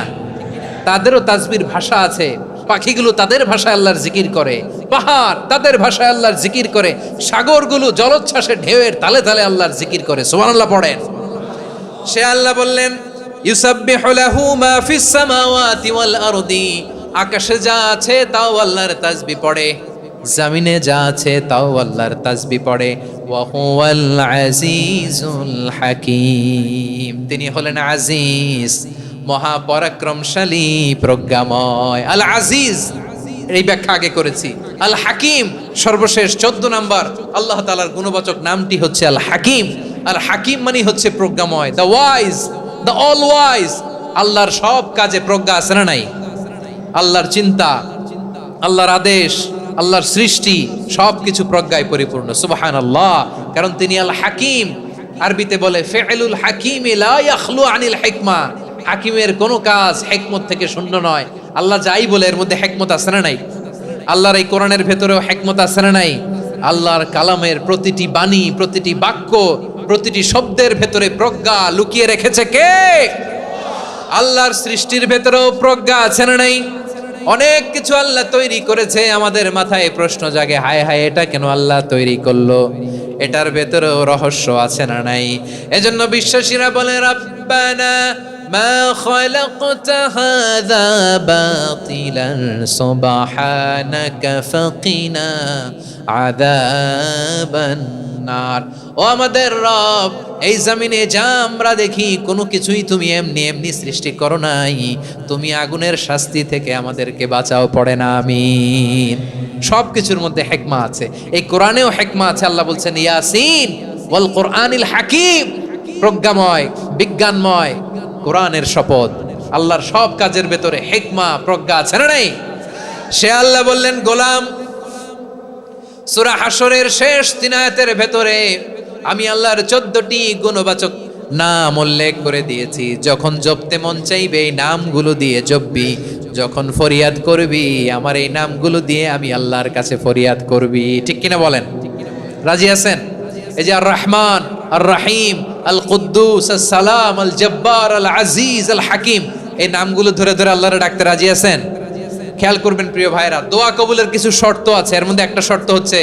তাদেরও তাসবিহর ভাষা আছে। পাখিগুলো তাদের ভাষায় আল্লাহর জিকির করে, পাহাড় তাদের ভাষায় আল্লাহর জিকির করে, সাগরগুলো জলোচ্ছ্বাসে ঢেউয়ের তালে তালে আল্লাহর জিকির করে। সুবহানাল্লাহ পড়েন। সে আল্লাহ বললেন ইউসাব্বিহু লাহু মা ফিস সামাওয়াতি ওয়াল আরদি। আকাশে যা আছে তাও আল্লাহর তাসবিহ পড়ে, জমিনে যা আছে তাও আল্লাহর তাসবিহ পড়ে। ওয়া হুয়াল আজিজুল হাকীম। তিনি হলেন আজিজ, মহাপরাক্রমশালী, প্রজ্ঞাময়। আল আজিজ এই ব্যাখ্যা আগে করেছি। আল হাকিম সর্বশেষ 14 নম্বর আল্লাহ তাআলার গুণবাচক নামটি হচ্ছে আল হাকিম। আল হাকিম মানে হচ্ছে প্রজ্ঞাময়, the wise, the all wise. আল্লাহর সব কাজে প্রজ্ঞা আছে না নাই? আল্লাহর চিন্তা, আল্লাহর আদেশ, আল্লাহর সৃষ্টি সবকিছু প্রজ্ঞায় পরিপূর্ণ। সুবহানাল্লাহ। কারণ তিনি আল হাকিম। আরবিতে বলে ফি'লুল হাকিম লা ইয়াখলু আনিল হিকমা। হাকিমের কোনো কাজ হিকমত থেকে শূন্য নয়। আল্লাহ যাই বলে এর মধ্যে হিকমত আছে না নাই? আল্লাহর এই কোরআনের ভেতরেও হিকমত আছে না নাই? আল্লাহর কালামের প্রতিটি বাণী, প্রতিটি বাক্য, প্রতিটি শব্দের ভেতরে প্রজ্ঞা লুকিয়ে রেখেছে কে? আল্লাহর সৃষ্টির ভেতরেও প্রজ্ঞা আছে না নাই? অনেক কিছু আল্লাহ তৈরি করেছে, আমাদের মাথায় প্রশ্ন জাগে, হায় হায় এটা কেন আল্লাহ তৈরি করলো? এটার ভেতরেও রহস্য আছে না নাই? এজন্য বিশ্বাসীরা বলে রাব্বানা মা খালাকতা হাযা বাতিলান সুবহানাকা ফাকিনা আযাবান নার। ও আমাদের রব, এই জমিনে যা আমরা দেখি কোনো কিছুই তুমি এমনি এমনি সৃষ্টি করো নাই, তুমি আগুনের শাস্তি থেকে আমাদেরকে বাঁচাও, পড়ে না আমিন। সব কিছুর মধ্যে হিকমা আছে, এই কোরআনেও হিকমা আছে। আল্লাহ বলছেন ইয়াসিন ওয়াল কোরআনিল হাকিম, প্রজ্ঞাময় বিজ্ঞানময় কোরআনের শপথ। আল্লাহর সব কাজের ভেতরে হিকমা প্রজ্ঞা আছে না নাই? সে আল্লাহ বললেন গোলাম, সূরা হাশরের শেষ 3 আয়াতের ভেতরে আমি আল্লাহর 14টি গুণবাচক নাম উল্লেখ করে দিয়েছি। যখন জপতে মন চাইবে এই নামগুলো দিয়ে জপবি, যখন ফরিয়াদ করবি আমার এই নামগুলো দিয়ে আমি আল্লাহর কাছে ফরিয়াদ করবি। ঠিক কিনা বলেন? রাজি আছেন? এই যে আর রহমান, আর রাহিম, আল কুদ্দুস, আস সালাম, আল জব্বার, আল আজিজ, আল হাকিম, এই নামগুলো ধরে ধরে আল্লাহর ডাকতে রাজি আছেন? খেয়াল করবেন প্রিয় ভাইরা, দোয়া কবুলের কিছু শর্ত আছে। এর মধ্যে একটা শর্ত হচ্ছে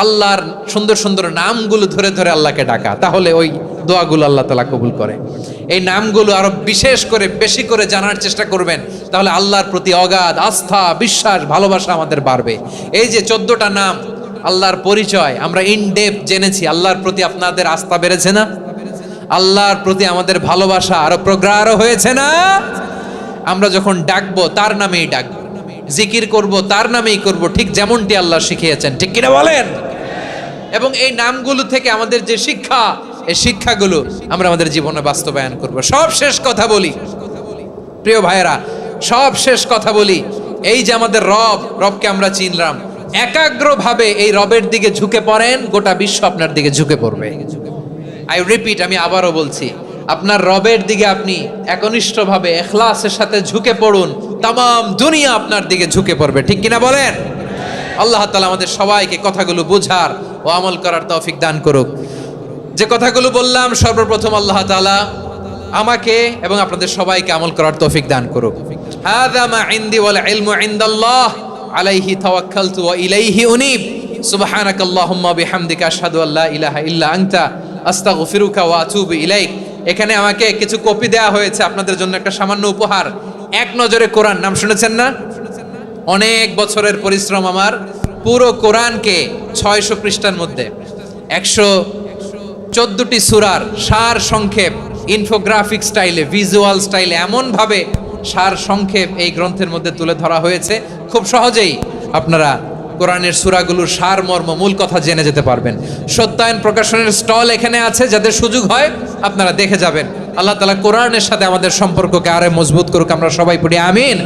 আল্লাহর সুন্দর সুন্দর নামগুলো ধরে ধরে আল্লাহকে ডাকা, তাহলে ওই দোয়াগুলো আল্লাহ তাআলা কবুল করে। এই নামগুলো আরো বিশেষ করে বেশি করে জানার চেষ্টা করবেন, তাহলে আল্লাহর প্রতি অগাধ আস্থা, বিশ্বাস, ভালোবাসা আমাদের বাড়বে। এই যে 14টা নাম আল্লাহর পরিচয় আমরা ইন ডেপথ জেনেছি, আল্লাহর প্রতি আপনাদের আস্থা বেড়েছে না? আল্লাহর প্রতি আমাদের ভালোবাসা আরো প্রগাঢ় হয়েছে না? আমরা যখন ডাকবো তার নামেই ডাকবো, জিকির করব তার নামেই করব, ঠিক যেমনটি আল্লাহ শিখিয়েছেন। ঠিক কিনা বলেন? এবং এই নামগুলো থেকে আমাদের যে শিক্ষা, এই শিক্ষাগুলো আমরা আমাদের জীবনে বাস্তবায়ন করব। সব শেষ কথা বলি প্রিয় ভাইয়েরা, সব শেষ কথা বলি, এই যে আমাদের রবকে আমরা চিনলাম, একাগ্রভাবে এই রবের দিকে ঝুঁকে পড়েন, গোটা বিশ্ব আপনার দিকে ঝুঁকে পড়বে। আই রিপিট, আমি আবারও বলছি, আপনার রবের দিকে আপনি একনিষ্ঠভাবে ইখলাসের সাথে ঝুঁকে পড়ুন, তামাম দুনিয়া আপনার দিকে ঝুঁকে পড়বে। ঠিক কিনা বলেন? আল্লাহ তাআলা আমাদের সবাইকে কথাগুলো বুঝার ও আমল করার তৌফিক দান করুক। যে কথাগুলো বললাম, সর্বপ্রথম আল্লাহ তাআলা আমাকে এবং আপনাদের সবাইকে আমল করার তৌফিক দান করুক। হাযা মা ইনদি ওয়াল ইলমু ইনদাল্লাহ আলাইহি তাওয়াক্কালতু ওয়া ইলাইহি উনীব। সুবহানাকাল্লাহুম্মা বিহামদিকা আশহাদু আল্লা ইলাহা ইল্লা আনতা আস্তাগফিরুকা ওয়া আতুবু ইলাইক। এখানে আমাকে কিছু কপি দেওয়া হয়েছে আপনাদের জন্য, একটা সামান্য উপহার। এক নজরে কোরআন, নাম শুনেছেন না? অনেক বছরের পরিশ্রম আমার, পুরো কোরআনকে 600 পৃষ্ঠার মধ্যে 114টি সূরার সার সংক্ষেপ, ইনফোগ্রাফিক স্টাইলে, ভিজুয়াল স্টাইলে এমনভাবে সার সংক্ষেপ এই গ্রন্থের মধ্যে তুলে ধরা হয়েছে, খুব সহজেই আপনারা কোরআনের সূরাগুলোর সার মর্ম, মূল কথা জেনে যেতে পারবেন। সত্যায়ন প্রকাশনের স্টল এখানে আছে, যাদের সুযোগ হয় আপনারা দেখে যাবেন। আল্লাহ তাআলা কোরআনের সাথে আমাদের সম্পর্ককে আরো মজবুত করুক। আমরা সবাই পড়ি আমিন।